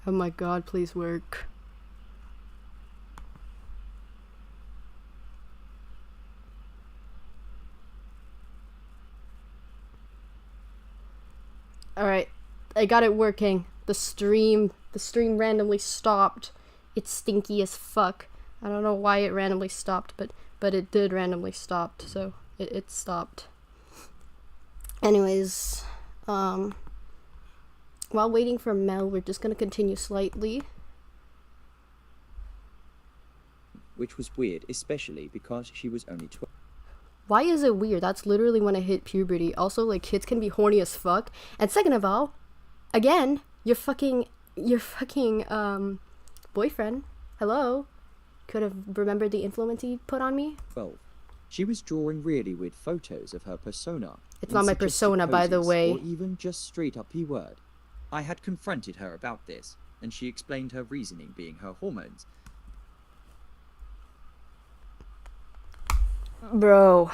Oh my god, please work. Alright, I got it working. The stream randomly stopped. It's stinky as fuck. I don't know why it randomly stopped, but it did randomly stop, so it stopped. Anyways, while waiting for Mel, we're just gonna continue slightly. Which was weird, especially because she was only 12. Why is it weird? That's literally when I hit puberty. Also, like, kids can be horny as fuck. And second of all, again, your fucking boyfriend, hello, could have remembered the influence he put on me. 12. She was drawing really weird photos of her persona. It's not my persona, by the way. Or even just straight up P-word. I had confronted her about this, and she explained her reasoning being her hormones. Bro,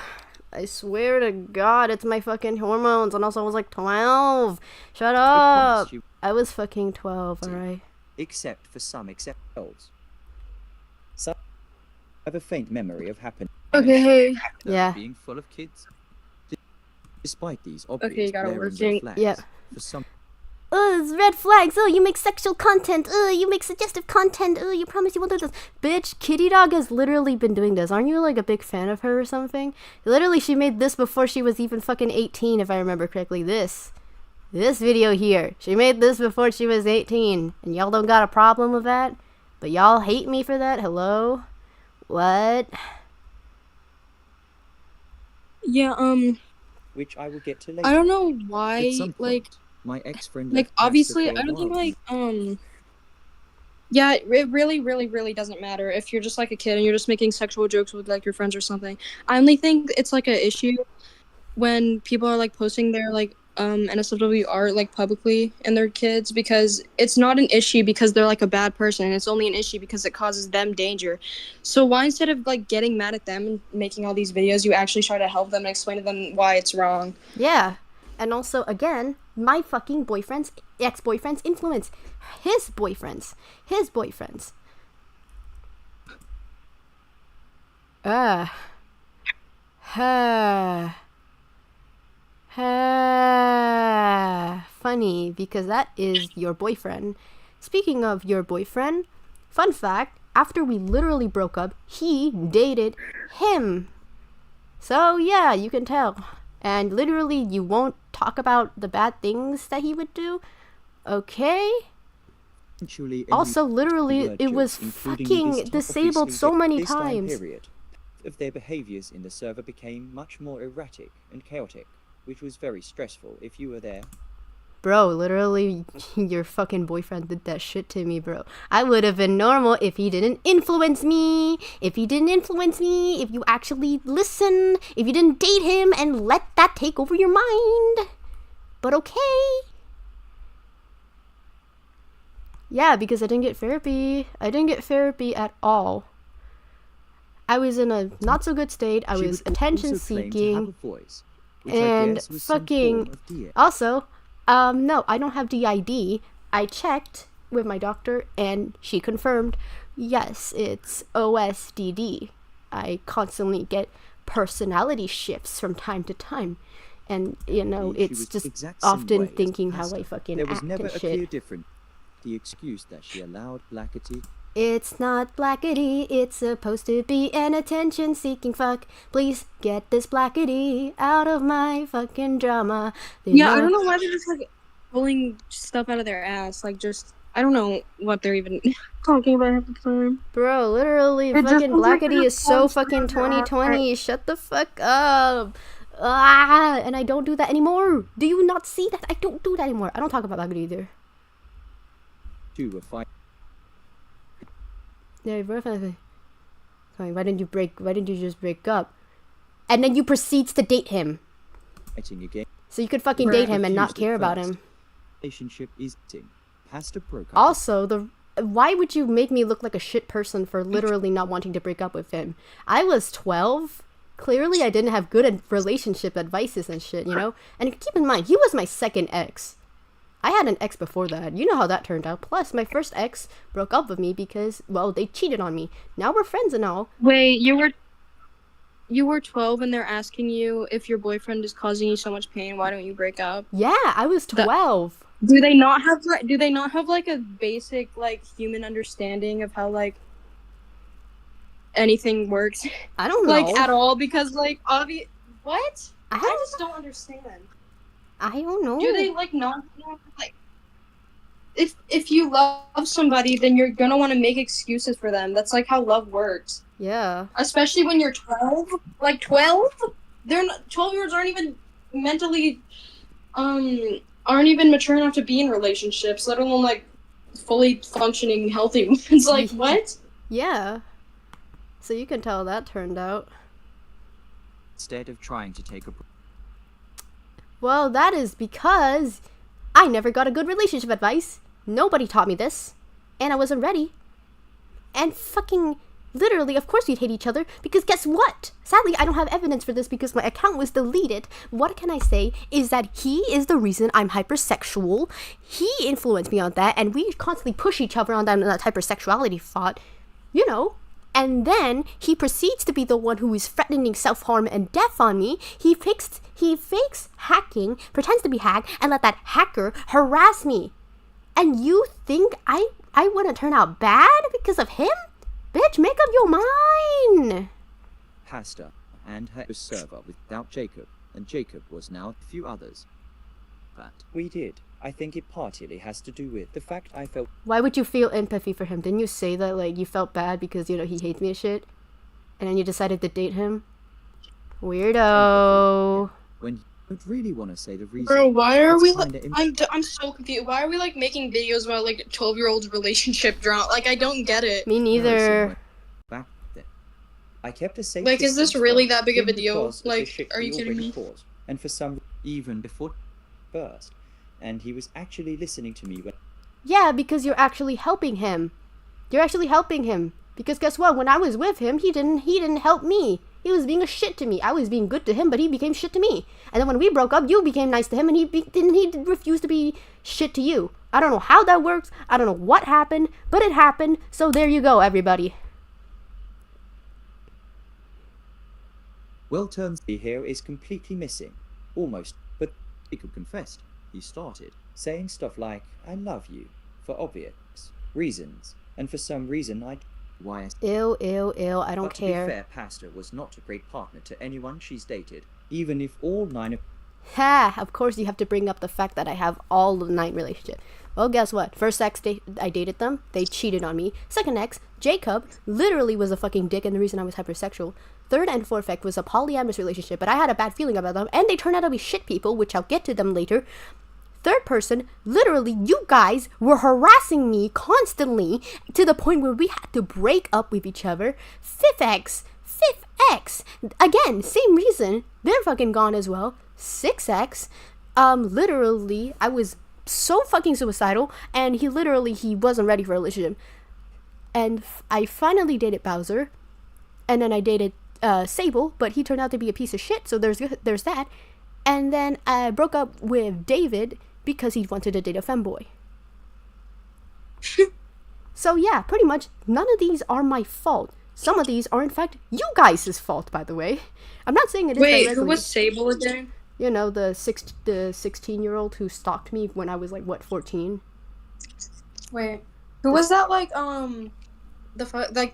I swear to God, it's my fucking hormones. And also, I was like 12. Shut up. I was fucking 12, alright? Except for some exceptions. Some have a faint memory of happening. Okay. Yeah. Being full of kids. Despite these obvious flags, yeah. For some. It's red flags. You make sexual content. You make suggestive content. You promise you won't do this. Bitch, Kitty Dog has literally been doing this. Aren't you like a big fan of her or something? Literally, she made this before she was even fucking 18, if I remember correctly. This video here. She made this before she was 18. And y'all don't got a problem with that? But y'all hate me for that? Hello? What? Yeah, Which I will get to later. I don't know why, like, my ex-friend, like, obviously, I don't think, like, yeah, it really, really, really doesn't matter if you're just, like, a kid and you're just making sexual jokes with, like, your friends or something. I only think it's, like, an issue when people are, like, posting their, like, NSFW art, like, publicly and their kids, because it's not an issue because they're, like, a bad person. It's only an issue because it causes them danger. So why, instead of, like, getting mad at them and making all these videos, you actually try to help them and explain to them why it's wrong? Yeah. And also, again, my fucking boyfriend's ex-boyfriend's influence. His boyfriends. Funny, because that is your boyfriend. Speaking of your boyfriend, fun fact, after we literally broke up, he dated him. So, yeah, you can tell. And literally, you won't talk about the bad things that he would do. Okay? Also, literally, it was fucking disabled so many times. Of their behaviors in the server became much more erratic and chaotic, which was very stressful if you were there. Bro, literally, your fucking boyfriend did that shit to me, bro. I would have been normal if he didn't influence me. If you actually listen. If you didn't date him and let that take over your mind. But okay. Yeah, because I didn't get therapy. I didn't get therapy at all. I was in a not so good state. I was attention seeking. And fucking also, no, I don't have DID. I checked with my doctor and she confirmed, yes, it's OSDD. I constantly get personality shifts from time to time. And, you know, it's just often thinking how I fucking act and shit. There was never a clear difference. The excuse that she allowed Blackity. It's not Blackity, it's supposed to be an attention-seeking fuck. Please get this Blackity out of my fucking drama. Yeah, I don't know why they're just, like, pulling stuff out of their ass. Like, just, I don't know what they're even talking about half the time. Bro, literally, fucking Blackity is so fucking 2020. Shut the fuck up. And I don't do that anymore. Do you not see that? I don't do that anymore. I don't talk about Blackity either. Two were fighting. Yeah, why didn't you just break up? And then you proceeds to date him. Again. So you could fucking date him and not care about him. Relationship is Pastor broke up. Also, why would you make me look like a shit person for literally not wanting to break up with him? I was 12. Clearly, I didn't have good relationship advices and shit, you know? And keep in mind, he was my second ex. I had an ex before that. You know how that turned out. Plus, my first ex broke up with me because, well, they cheated on me. Now we're friends and all. Wait, you were 12 and they're asking you if your boyfriend is causing you so much pain, why don't you break up? Yeah, I was 12. Do they not have like a basic like human understanding of how like anything works? I don't know. Like at all, because like what? I don't- just don't understand. I don't know. Do they like not like if you love somebody, then you're gonna want to make excuses for them. That's like how love works. Yeah. Especially when you're 12. Like 12? They're not 12-year-olds aren't even mentally aren't even mature enough to be in relationships, let alone like fully functioning healthy ones. It's like what? Yeah. So you can tell that turned out. Instead of trying to take a Well, that is because I never got a good relationship advice. Nobody taught me this. And I wasn't ready. And fucking literally, of course we'd hate each other, because guess what? Sadly, I don't have evidence for this because my account was deleted. What can I say is that he is the reason I'm hypersexual. He influenced me on that, and we constantly push each other on that hypersexuality thought. You know? And then he proceeds to be the one who is threatening self-harm and death on me. He fakes hacking, pretends to be hacked, and let that hacker harass me. And you think I wouldn't turn out bad because of him? Bitch, make up your mind. pasta and her server without Jacob, and Jacob was now a few others. But we did. I think it partly has to do with the fact I felt. Why would you feel empathy for him? Didn't you say that like you felt bad because he hates me and shit, and then you decided to date him? Weirdo. When you don't really want to say the reason. Bro, why are we like? I'm so confused. Why are we like making videos about like 12-year-olds relationship drama? Like I don't get it. Me neither. Back then, I kept a safe. Like, is this distance really from that big of a him deal? because of the Like, shit are we you kidding already me? caused. And for some, even before first, and he was actually listening to me when. Yeah, because you're actually helping him. You're actually helping him. Because guess what? When I was with him, he didn't help me. He was being a shit to me. I was being good to him, but he became shit to me. And then when we broke up, you became nice to him, and he refused to be shit to you. I don't know how that works. I don't know what happened, but it happened. So there you go, everybody. Well, turns the here is completely missing, almost. But Jacob confessed. He started saying stuff like "I love you" for obvious reasons, and for some reason why. Ew, I don't But care. to be fair, Pastor was not a great partner to anyone she's dated, even if all 9 of. Ha! Of course you have to bring up the fact that I have all the 9 relationships. Well, guess what? First ex, I dated them. They cheated on me. Second ex, Jacob, literally was a fucking dick and the reason I was hypersexual. Third and fourth ex was a polyamorous relationship, but I had a bad feeling about them, and they turned out to be shit people, which I'll get to them later. Third person, literally, you guys were harassing me constantly to the point where we had to break up with each other. Fifth ex, again, same reason, they're fucking gone as well. Sixth ex, literally, I was so fucking suicidal, and he wasn't ready for a relationship. And I finally dated Bowser, and then I dated Sable, but he turned out to be a piece of shit, so there's that. And then I broke up with David because he wanted to date a femboy. So yeah, pretty much none of these are my fault. Some of these are in fact you guys' fault, by the way. I'm not saying it is Wait, directly. who was Sable again? You know, the 16-year-old who stalked me when I was like 14. Wait, who was that? Like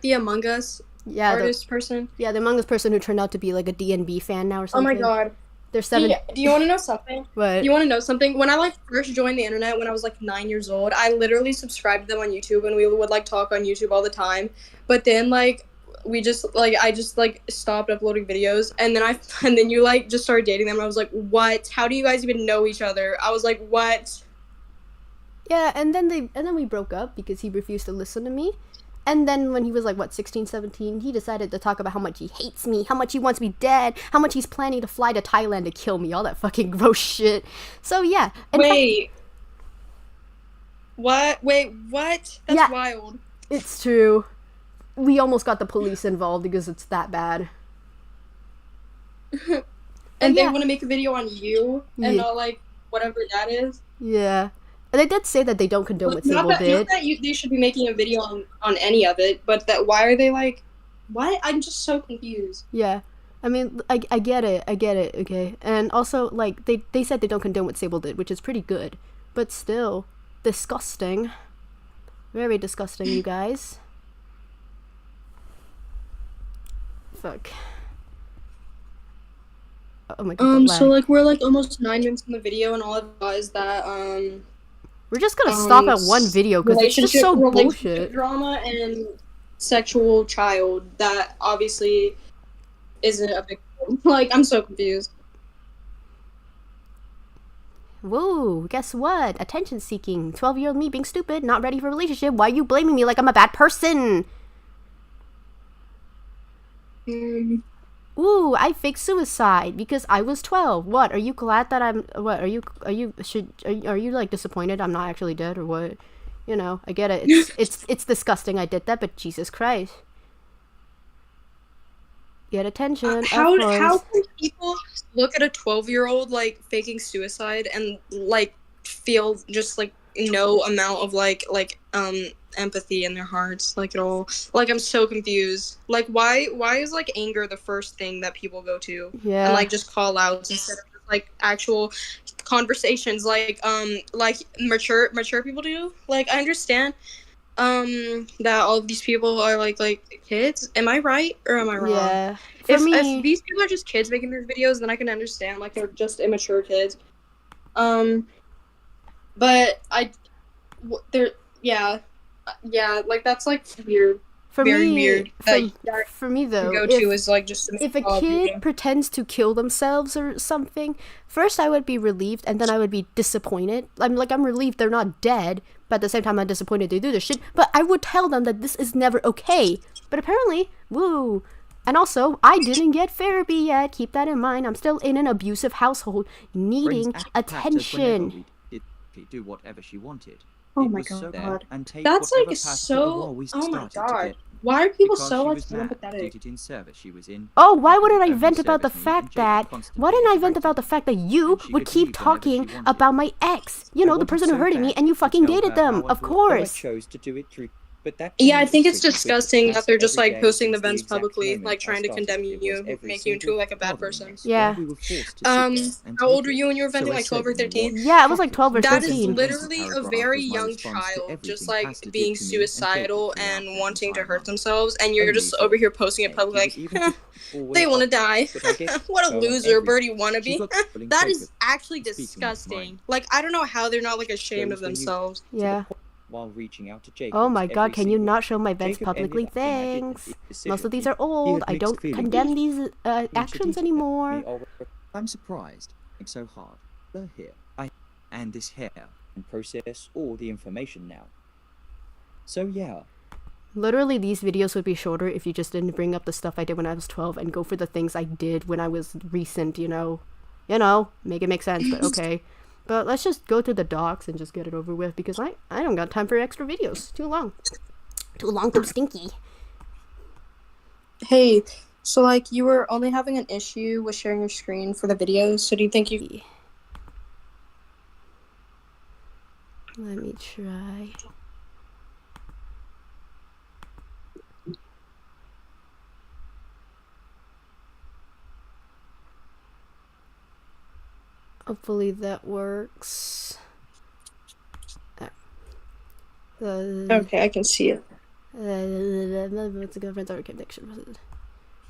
the Among Us artist person? Yeah, the Among Us person who turned out to be like a D&B fan now or something. Oh my god. There's 7. Do you want to know something? What? You want to know something? When I like first joined the internet when I was like 9 years old, I literally subscribed to them on YouTube and we would like talk on YouTube all the time. But then like I just stopped uploading videos and then you like just started dating them and I was like, what? How do you guys even know each other? I was like, what? Yeah, and then we broke up because he refused to listen to me. And then when he was like, 16, 17, he decided to talk about how much he hates me, how much he wants me dead, how much he's planning to fly to Thailand to kill me, all that fucking gross shit. So yeah. Wait. What? Wait, what? That's Yeah, wild. it's true. We almost got the police involved because it's that bad. And yeah. they want to make a video on you and Yeah. not like whatever that is. Yeah. They did say that they don't condone what Sable did. They should be making a video on any of it, but that why are they like, what? I'm just so confused. Yeah. I mean, I get it, okay? And also, like, they said they don't condone what Sable did, which is pretty good. But still, disgusting. Very disgusting, you guys. Fuck. Oh my god. So like we're like almost 9 minutes in the video, and all I've got is that we're just gonna stop at one video because it's just so bullshit. Drama and sexual child that obviously isn't a big deal. Like, I'm so confused. Whoa, guess what? Attention seeking. 12-year-old me being stupid, not ready for a relationship. Why are you blaming me like I'm a bad person? Ooh, I faked suicide because I was 12. What? Are you glad that I'm what? Are you like disappointed I'm not actually dead or what? You know, I get it. It's disgusting I did that, but Jesus Christ. Get attention. How can people look at a 12-year-old like faking suicide and like feel just like no amount of like empathy in their hearts like at all? Like, I'm so confused. Like, why is like anger the first thing that people go to? Yeah. And like just call outs instead of just, like actual conversations like mature people do. Like, I understand that all of these people are like kids. Am I right or am I wrong? Yeah. If these people are just kids making these videos, then I can understand, like, they're just immature kids. But like, that's like weird. Very weird. For me though, if a kid pretends to kill themselves or something, first I would be relieved and then I would be disappointed. I'm relieved they're not dead, but at the same time I'm disappointed they do this shit. But I would tell them that this is never okay. But apparently, woo. And also, I didn't get therapy yet. Keep that in mind. I'm still in an abusive household, needing attention. Do whatever she wanted. Oh my god. That's like so. Oh my god. Why are people so like empathetic? Oh, why wouldn't I vent about the fact that? Why didn't I vent about the fact that you would keep talking about my ex? You know, the person who hurted me, and you fucking dated them. Of course. Yeah, I think it's disgusting that they're just like posting the events publicly, like trying to condemn you, make you into like a bad person. Yeah. How old were you when you were venting? Like 12 or 13? Yeah, I was like 12 or 13. That is literally a very young child, just like being suicidal and wanting to hurt themselves, and you're just over here posting it publicly like, they want to die. What a loser, Birdie wannabe. That is actually disgusting. Like, I don't know how they're not like ashamed of themselves. Yeah. While reaching out to Jacob. Oh my god, can you not show my vents publicly? Thanks. Most of these are old. I don't condemn these actions anymore. I'm surprised. It's so hard. Here. And this hair. And process all the information now. So yeah. Literally, these videos would be shorter if you just didn't bring up the stuff I did when I was 12 and go for the things I did when I was recent, you know. Make it make sense, but okay. But let's just go to the docs and just get it over with because I don't got time for extra videos. Too long, too stinky. Hey, so like you were only having an issue with sharing your screen for the videos, so do you think you... Let me try. Hopefully that works. Okay, I can see it. What's a girlfriend's or conviction?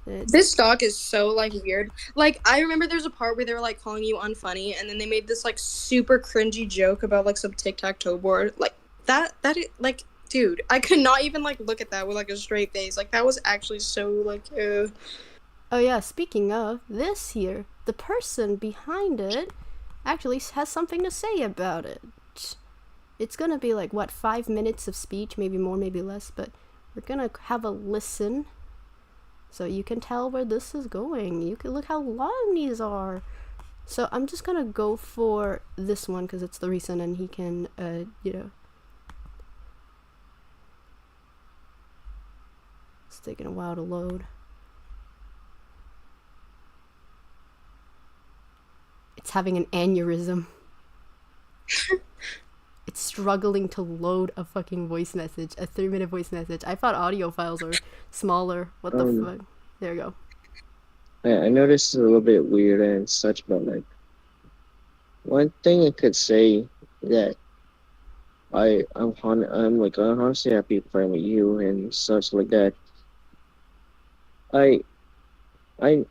This doc is so like weird. Like, I remember there's a part where they were like calling you unfunny, and then they made this like super cringy joke about like some tic-tac-toe board. Like that is like, dude, I could not even like look at that with like a straight face. Like, that was actually so like. Oh yeah, speaking of this here, the person behind it actually has something to say about it. It's gonna be like, what, 5 minutes of speech, maybe more, maybe less, but we're gonna have a listen so you can tell where this is going. You can look how long these are. So I'm just gonna go for this one because it's the recent and he can, it's taking a while to load. It's having an aneurysm. It's struggling to load a fucking voice message, a 3-minute voice message. I thought audio files are smaller. What the fuck? There you go. I know this is a little bit weird and such, but like, one thing I could say that I'm like I'm honestly happy playing with you and such like that. I I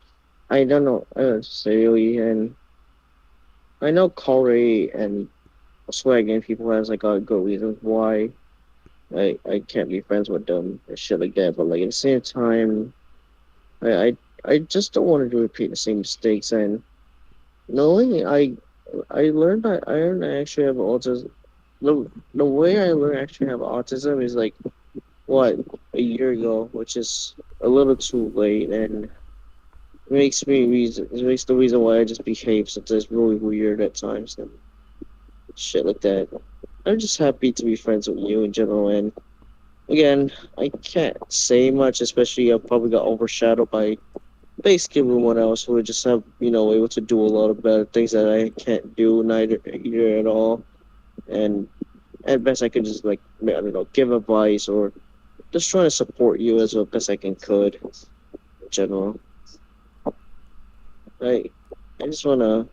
I don't know really, and I know Corey and Swag and people has like a good reasons why I can't be friends with them and shit like that. But like at the same time, I just don't want to repeat the same mistakes. And knowing I learned that I actually have autism. The way I learned I actually have autism is like what a year ago, which is a little too late, and it makes the reason why I just behave such as really weird at times and shit like that. I'm just happy to be friends with you in general, and again, I can't say much, especially I probably got overshadowed by basically everyone else who would just have able to do a lot of better things that I can't do neither either at all, and at best I could just like I don't know give advice or just trying to support you as best I could in general. I I just wanna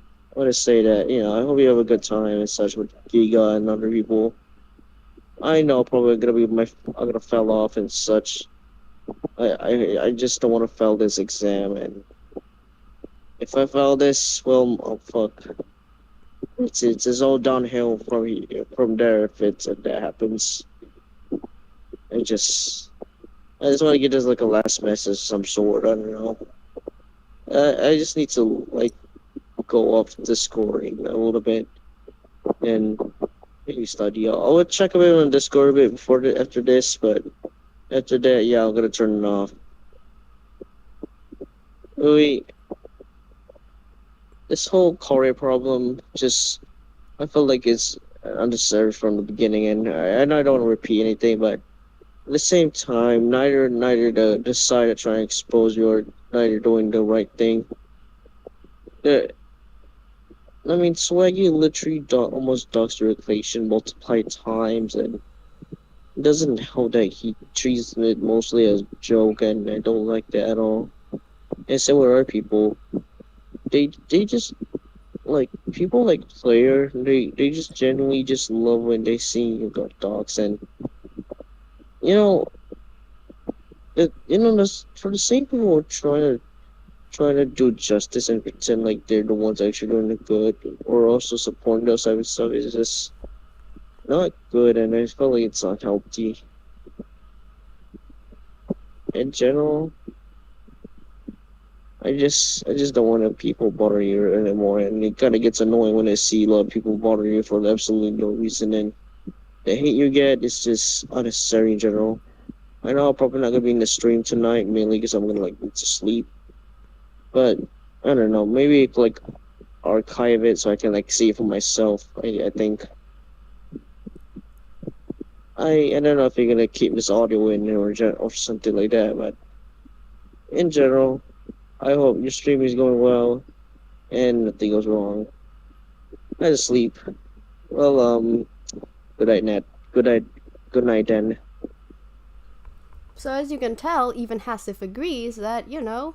say that I hope you have a good time and such with Giga and other people. I know probably I'm gonna fell off and such. I just don't want to fail this exam, and if I fail this, well, oh fuck. It's all downhill from there if that happens. I just want to get this like a last message of some sort. I don't know. I just need to like go off the scoring a little bit and maybe study. I'll check a bit on Discord a bit after this, but after that, yeah, I'm gonna turn it off. Wait, this whole Korea problem just I feel like it's unnecessary from the beginning, and I know I don't want to repeat anything, but at the same time, neither the side that trying to expose you or neither doing the right thing. The I mean, Swaggy literally almost dogs the relation multiple times, and it doesn't help that he treats it mostly as a joke, and I don't like that at all. And same with other people. They just like people like Player. They just genuinely just love when they see you got dogs, and you know this for the same people who are trying to do justice and pretend like they're the ones actually doing the good or also supporting those type of stuff is just not good, and I feel like it's not healthy. In general, I just don't want people bothering you anymore, and it kind of gets annoying when I see a lot of people bothering you for absolutely no reason, and the hate you get is just unnecessary in general. I know I'm probably not gonna be in the stream tonight, mainly because I'm gonna like need to sleep. But I don't know, maybe like archive it so I can like see it for myself. I think I don't know if you're gonna keep this audio in or something like that, but in general, I hope your stream is going well and nothing goes wrong. I just sleep. Well, good night, Nat. Good night. Good night, then. So as you can tell, even Hasif agrees that, your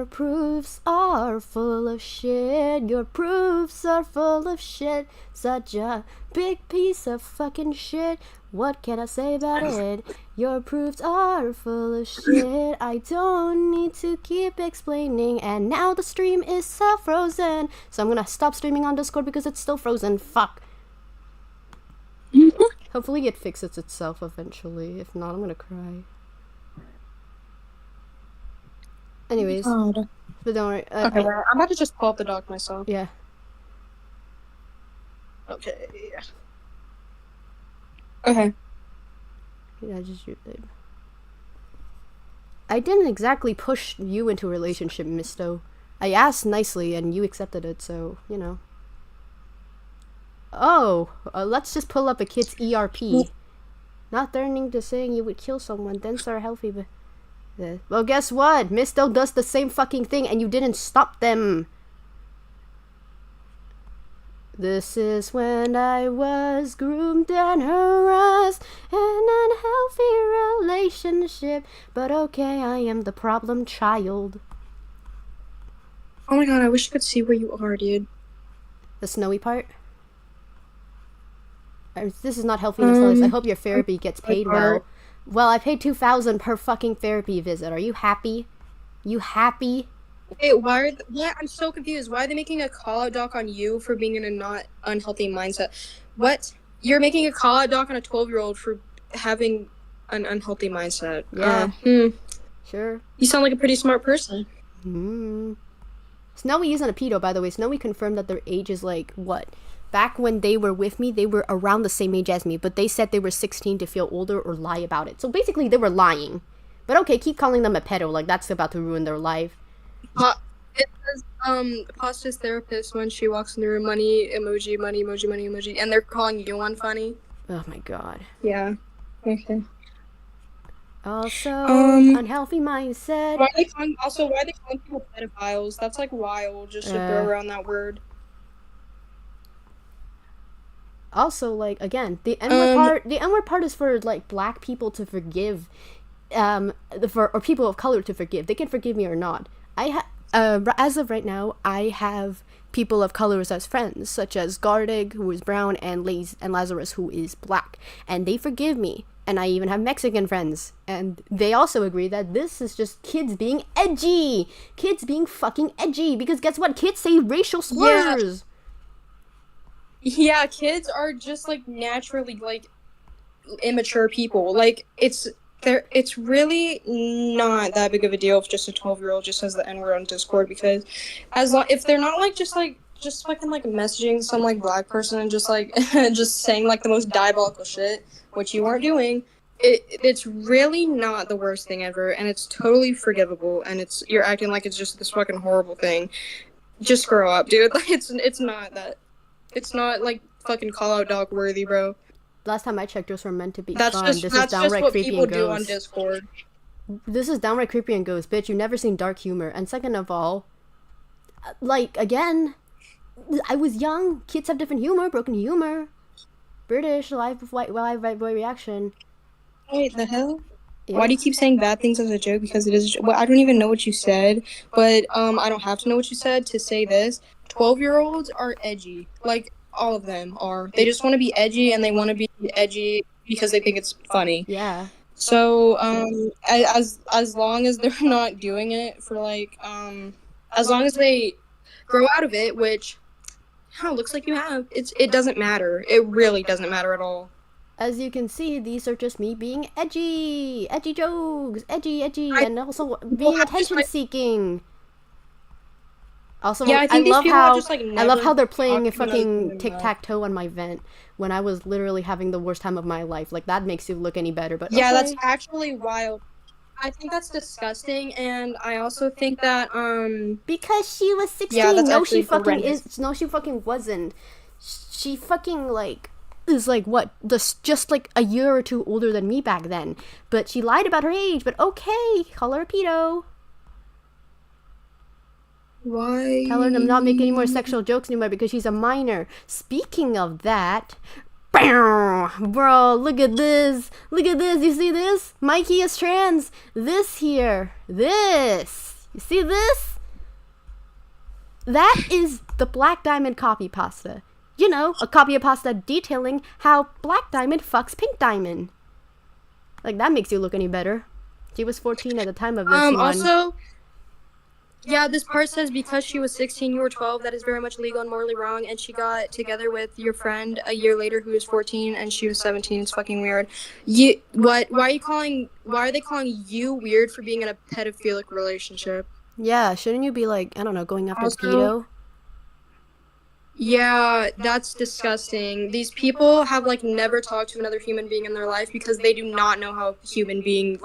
proofs are full of shit. Your proofs are full of shit. Such a big piece of fucking shit. What can I say about it? Your proofs are full of shit. I don't need to keep explaining. And now the stream is frozen. So I'm gonna stop streaming on Discord because it's still frozen. Fuck. Hopefully it fixes itself eventually. If not, I'm gonna cry. Anyways, but don't worry. Okay, well, I'm about to just pull up the doc myself. Yeah. Okay. Okay. Yeah, just you, babe. I didn't exactly push you into a relationship, Misto. I asked nicely and you accepted it, so, Oh, let's just pull up a kid's ERP. Not turning to saying you would kill someone, then start healthy, but... Well, guess what? Misto does the same fucking thing and you didn't stop them. This is when I was groomed and harassed in an unhealthy relationship. But okay, I am the problem child. Oh my god, I wish I could see where you are, dude. The snowy part? This is not healthy I hope your therapy gets paid well. Well, I paid $2,000 per fucking therapy visit. Are you happy? You happy? Wait, what? I'm so confused. Why are they making a call-out doc on you for being in a not unhealthy mindset? What? You're making a call-out doc on a 12-year-old for having an unhealthy mindset. Yeah. Sure. You sound like a pretty smart person. Snowy isn't a pedo, by the way. Snowy confirmed that their age is like, what? Back when they were with me, they were around the same age as me, but they said they were 16 to feel older or lie about it. So basically, they were lying. But okay, keep calling them a pedo, like that's about to ruin their life. It says, Pasta's therapist when she walks in the room, money emoji, money emoji, money emoji, and they're calling you one funny. Oh my god. Yeah. Okay. Also, unhealthy mindset. Why are they calling people pedophiles? That's like wild, just to throw around that word. Also, like, again, the N-word part is for, like, black people to forgive, or people of color to forgive. They can forgive me or not. As of right now, I have people of colors as friends, such as Gardig, who is brown, and Lazarus, who is black. And they forgive me. And I even have Mexican friends. And they also agree that this is just kids being edgy. Kids being fucking edgy. Because guess what? Kids say racial slurs. Yeah, kids are just, like, naturally, like, immature people. Like, it's really not that big of a deal if just a 12-year-old just says the N-word on Discord, because if they're not, like, just fucking, like, messaging some, like, black person and just, like, just saying, like, the most diabolical shit, which you aren't doing, it's really not the worst thing ever, and it's totally forgivable, and you're acting like it's just this fucking horrible thing. Just grow up, dude. Like, it's not that. It's not, like, fucking call-out dog worthy, bro. Last time I checked, those were meant to be fun. This is downright what creepy people do on Discord. This is downright creepy and goes, bitch, you've never seen dark humor. And second of all, like, again, I was young. Kids have different humor, broken humor. British, live boy reaction. Wait, the hell? Yeah. Why do you keep saying bad things as a joke? Because it is. Well, I don't even know what you said, but I don't have to know what you said to say this. 12-year-olds are edgy. Like, all of them are. They just want to be edgy, and they want to be edgy because they think it's funny. Yeah. So, as long as they're not doing it for, like, as long as they grow out of it, which, looks like you have, it doesn't matter. It really doesn't matter at all. As you can see, these are just me being edgy jokes, and also being attention-seeking. Also, yeah, I love how they're playing a fucking tic-tac-toe on my vent when I was literally having the worst time of my life. Like, that makes you look any better, but yeah, okay. That's actually wild. I think that's disgusting, and I also think that, because she was 16, yeah, that's no, she fucking wasn't. She fucking, like, is, like, what, just, like, a year or two older than me back then. But she lied about her age, but okay, call her a pedo. Why? Tell her to not make any more sexual jokes anymore because she's a minor. Speaking of that, bro, look at this. You see this? Mikey is trans. This. You see this? That is the Black Diamond copy pasta. You know, a copy of pasta detailing how Black Diamond fucks Pink Diamond. Like, that makes you look any better. She was 14 at the time of this one. Also, yeah, this part says because she was 16, you were 12. That is very much legal and morally wrong. And she got together with your friend a year later who was 14 and she was 17. It's fucking weird. Why are they calling you weird for being in a pedophilic relationship? Yeah, shouldn't you be, like, I don't know, going after pedo? Yeah, that's disgusting. These people have, like, never talked to another human being in their life because they do not know how human beings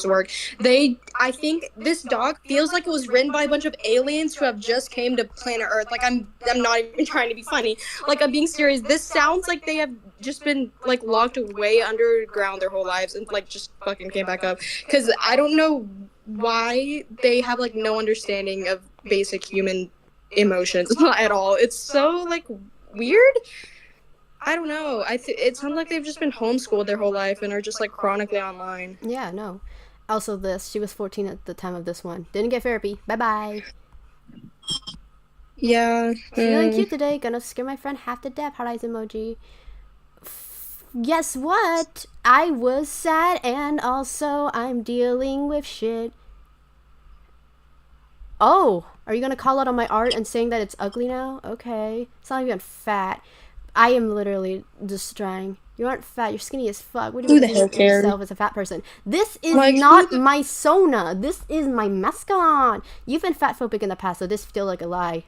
work. I think this doc feels like it was written by a bunch of aliens who have just came to planet Earth. Like, I'm not even trying to be funny. Like, I'm being serious. This sounds like they have just been, like, locked away underground their whole lives and, like, just fucking came back up. Because I don't know why they have, like, no understanding of basic human emotions at all. It's so, like, weird. I don't know. It sounds like they've just been homeschooled their whole life and are just like chronically online. Yeah, no. Also, she was 14 at the time of this one. Didn't get therapy. Bye-bye. Yeah. Feeling cute today. Gonna scare my friend half to death. Heart eyes emoji. Guess what? I was sad and also I'm dealing with shit. Oh, are you gonna call out on my art and saying that it's ugly now? Okay. It's not even fat. I am literally just trying. You aren't fat. You're skinny as fuck. What do you think of yourself as a fat person? This is not my Sona. This is my mascot. You've been fatphobic in the past, so this feels like a lie.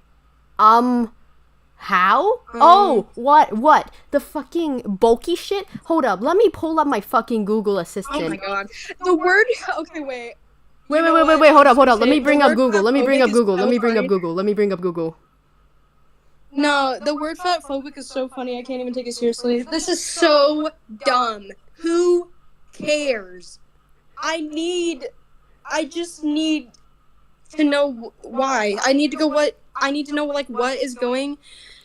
How? Oh, what? The fucking bulky shit? Hold up. Let me pull up my fucking Google Assistant. Oh my god. The word. Okay, wait. Wait. Hold up. Let me bring up Google. Let me bring up Google. No, the word fatphobic is so funny. I can't even take it seriously. This is so dumb. Who cares? I just need to know why. I need to know like what is going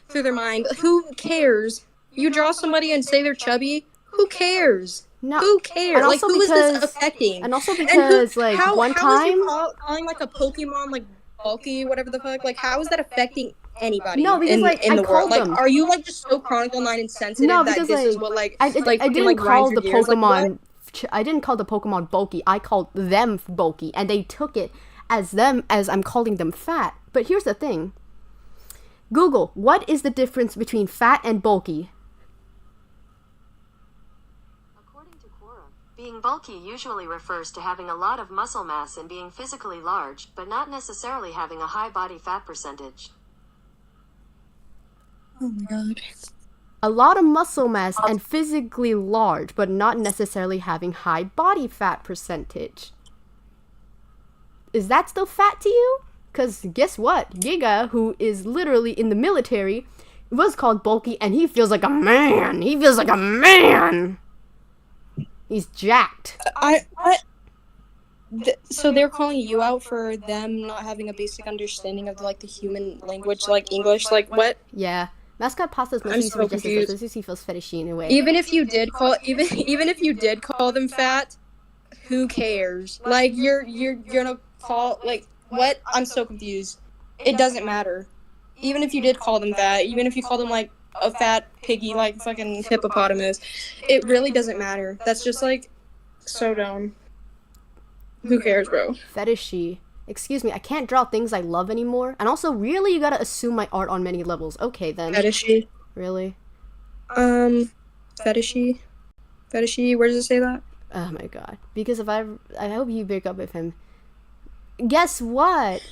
through their mind. Who cares? You draw somebody and say they're chubby. Who cares? No. Who cares? Like, who is this affecting? And also because, one time... How is calling, like, a Pokemon, like, bulky, whatever the fuck? Like, how is that affecting anybody in the world? Like, are you, like, just so chronic online and sensitive that this is what, like... I didn't call the Pokemon... I didn't call the Pokemon bulky. I called them bulky. And they took it as I'm calling them fat. But here's the thing. Google, what is the difference between fat and bulky? Being bulky usually refers to having a lot of muscle mass and being physically large, but not necessarily having a high body fat percentage. Oh my god. A lot of muscle mass and physically large, but not necessarily having high body fat percentage. Is that still fat to you? Because guess what? Giga, who is literally in the military, was called bulky, and he feels like a man. He's jacked. So they're calling you out for them not having a basic understanding of like the human language, like English, like what? Yeah, mascot pasta's mostly so confused. He feels fetishy in a way. Even if you did call them fat, who cares? Like you're gonna call like what? I'm so confused. It doesn't matter. Even if you did call them fat, even if you call them like a fat piggy like fucking hippopotamus, it really doesn't matter. That's just like so dumb. Who cares, bro? Fetishy. Excuse me, I can't draw things I love anymore. And also, really, you gotta assume my art on many levels. Okay, then. Fetishy. Really? Fetishy. Where does it say that? Oh my god. Because if I hope you break up with him. Guess what?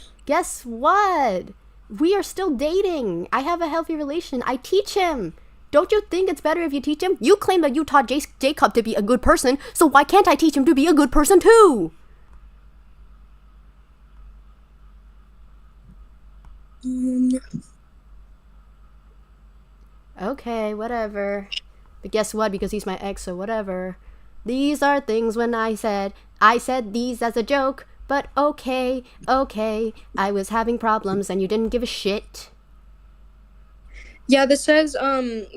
We are still dating. I have a healthy relation. I teach him. Don't you think it's better if you teach him? You claim that you taught Jacob to be a good person, so why can't I teach him to be a good person too? Okay, whatever. But guess what? Because he's my ex, so whatever. These are things when I said these as a joke. But okay, I was having problems and you didn't give a shit. Yeah, this says,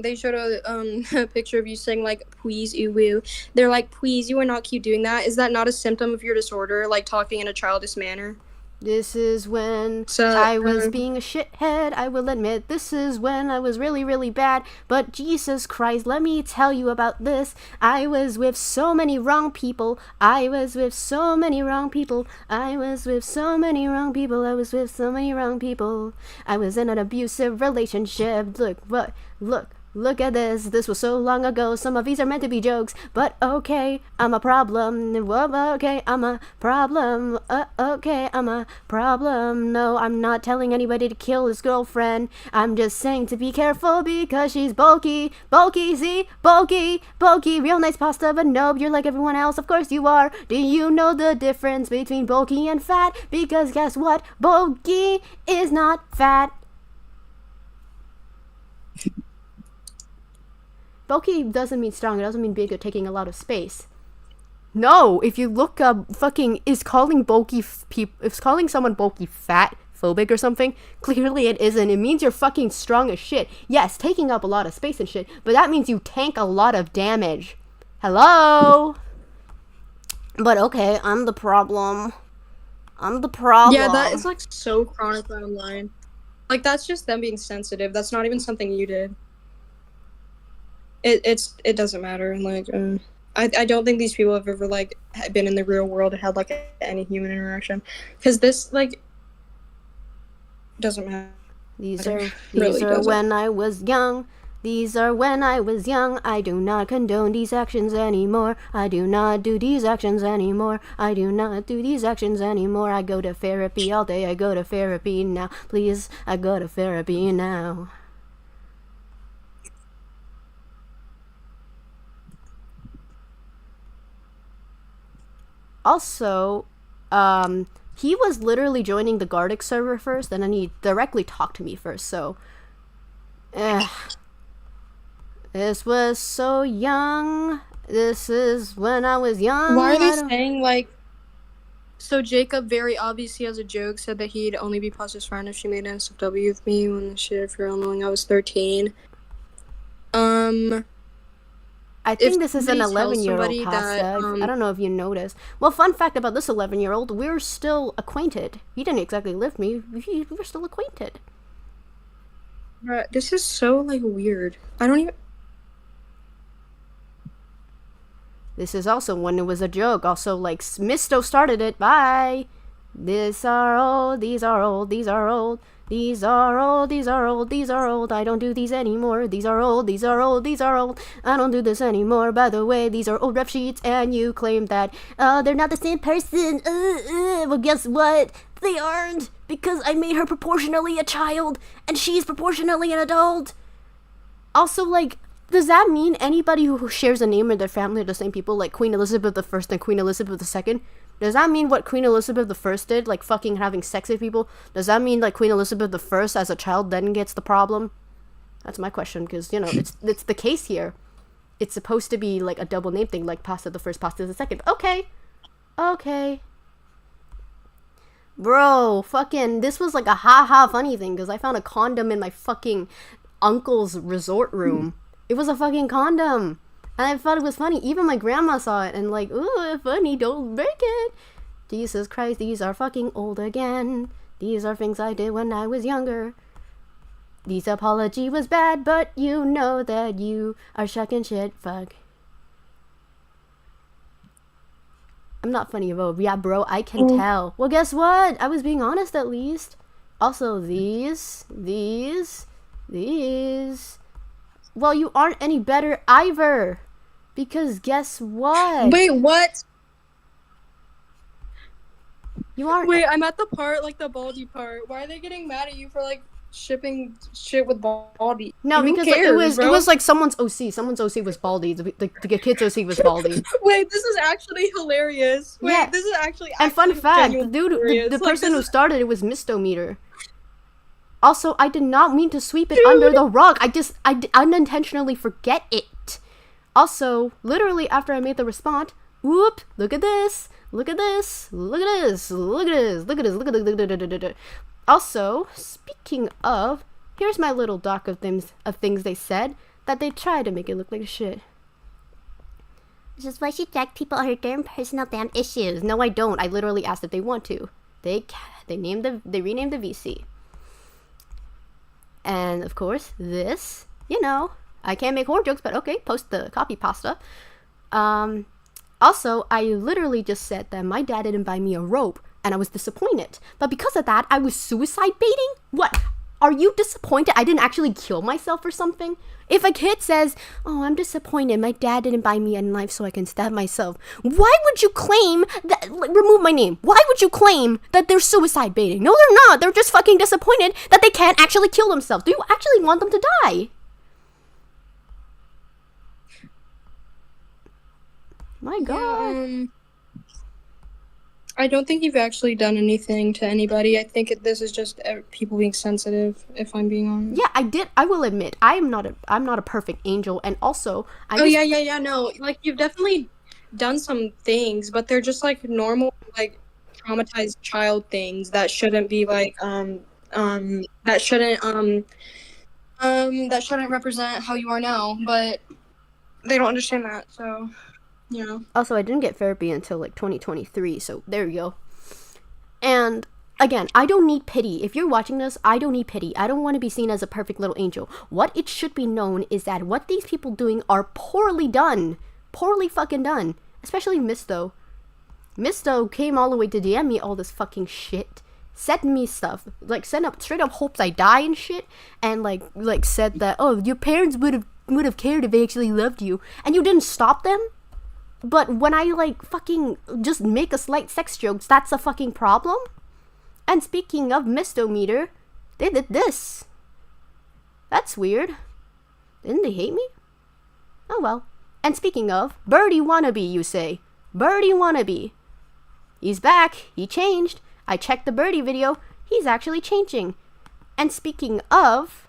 they showed a picture of you saying, like, please, ew, woo. They're like, please, you are not cute doing that. Is that not a symptom of your disorder, like talking in a childish manner? This is when I was being a shithead, I will admit. This is when I was really, really bad. But Jesus Christ, let me tell you about this. I was with so many wrong people. I was in an abusive relationship. Look at this. This was so long ago. Some of these are meant to be jokes. But okay, I'm a problem. Okay, I'm a problem. Okay, I'm a problem. No, I'm not telling anybody to kill his girlfriend. I'm just saying to be careful because she's bulky. Bulky, see? Bulky. Real nice pasta, but nope, you're like everyone else. Of course you are. Do you know the difference between bulky and fat? Because guess what? Bulky is not fat. Bulky doesn't mean strong. It doesn't mean big or taking a lot of space. No, if you look up, is calling someone bulky fat phobic or something. Clearly it isn't. It means you're fucking strong as shit. Yes, taking up a lot of space and shit, but that means you tank a lot of damage. Hello? But okay, I'm the problem. Yeah, that is like so chronically online. Like that's just them being sensitive. That's not even something you did. It doesn't matter. Like I don't think these people have ever like been in the real world and had like any human interaction, because this like doesn't matter. These Really are doesn't. when I was young. These are when I was young. I do not condone these actions anymore. I do not do these actions anymore. I do not do these actions anymore. I go to therapy all day. I go to therapy now. Please, I go to therapy now. Also, he was literally joining the Gardic server first, and then he directly talked to me first, so... This was so young. This is when I was young. Why are they saying, like... So Jacob, very obviously as a joke, said that he'd only be Pasta's friend if she made an SFW with me when the shit, if you're all knowing, I was 13. I think this is an 11-year-old Pasta. I don't know if you noticed. Well, fun fact about this 11-year-old, we're still acquainted. He didn't exactly live me. We're still acquainted. This is so, like, weird. I don't even... This is also when it was a joke. Also, like, Misto started it. Bye. These are old. These are old. These are old. These are old. These are old. These are old. I don't do these anymore. These are old. These are old. These are old. I don't do this anymore. By the way, these are old rep sheets, and you claim that they're not the same person. Well, guess what? They aren't, because I made her proportionally a child, and she's proportionally an adult. Also, like, does that mean anybody who shares a name in their family are the same people, like Queen Elizabeth I and Queen Elizabeth II? Does that mean what Queen Elizabeth I did, like fucking having sex with people? Does that mean like Queen Elizabeth I as a child then gets the problem? That's my question, because, you know, it's the case here. It's supposed to be like a double name thing, like Pasta the First, Pasta the Second. Okay. Bro, fucking, this was like a ha-ha funny thing, because I found a condom in my fucking uncle's resort room. It was a fucking condom. And I thought it was funny. Even my grandma saw it and like, ooh, funny, don't break it. Jesus Christ, these are fucking old again. These are things I did when I was younger. This apology was bad, but you know that you are shucking shit. Fuck. I'm not funny, bro. Yeah, bro, I can tell. Well, guess what? I was being honest at least. Also, these. Well, you aren't any better either. Because guess what? Wait, what? You aren't. Wait, I'm at the part, like the Baldy part. Why are they getting mad at you for like shipping shit with Baldy? No, Who because cares, it was like someone's OC. Someone's OC was Baldy. The kid's OC was Baldy. Wait, this is actually hilarious. Wait, yeah. This is actually And fun fact, the hilarious. the person who started it was Mistometer. Also, I did not mean to sweep it under the rug. I unintentionally forget it. Also, literally after I made the response, whoop, look at this. Look at this. Look at this. Look at this. Look at this. Look at this. Also, speaking of, here's my little doc of things they said that they tried to make it look like shit. This is why she dragged people on her damn personal damn issues. No, I don't. I literally asked if they want to. They renamed the VC. And of course, this, you know, I can't make horror jokes, but okay, post the copy pasta. Also, I literally just said that my dad didn't buy me a rope, and I was disappointed. But because of that, I was suicide baiting? What? Are you disappointed I didn't actually kill myself or something? If a kid says, oh, I'm disappointed my dad didn't buy me a knife so I can stab myself, why would you claim that, remove my name, why would you claim that they're suicide baiting? No, they're not. They're just fucking disappointed that they can't actually kill themselves. Do you actually want them to die? My God. Yeah, I don't think you've actually done anything to anybody. I think this is just people being sensitive, if I'm being honest. Yeah, I did. I will admit, I'm not a perfect angel, and also, No, like you've definitely done some things, but they're just like normal, like traumatized child things that shouldn't be like that shouldn't represent how you are now, but they don't understand that, so you know. Also, I didn't get therapy until like 2023, so there you go. And again, I don't need pity. If you're watching this, I don't need pity. I don't want to be seen as a perfect little angel. What it should be known is that what these people doing are poorly done. Poorly fucking done. Especially Misto. Misto came all the way to DM me all this fucking shit. Sent me stuff. Like, sent up straight up hopes I die and shit. And like said that, oh, your parents would have cared if they actually loved you. And you didn't stop them? But when I like fucking just make a slight sex jokes, that's a fucking problem? And speaking of Mistometer, they did this. That's weird. Didn't they hate me? Oh well. And speaking of, Birdie Wannabe, you say. Birdie Wannabe. He's back. He changed. I checked the Birdie video. He's actually changing. And speaking of,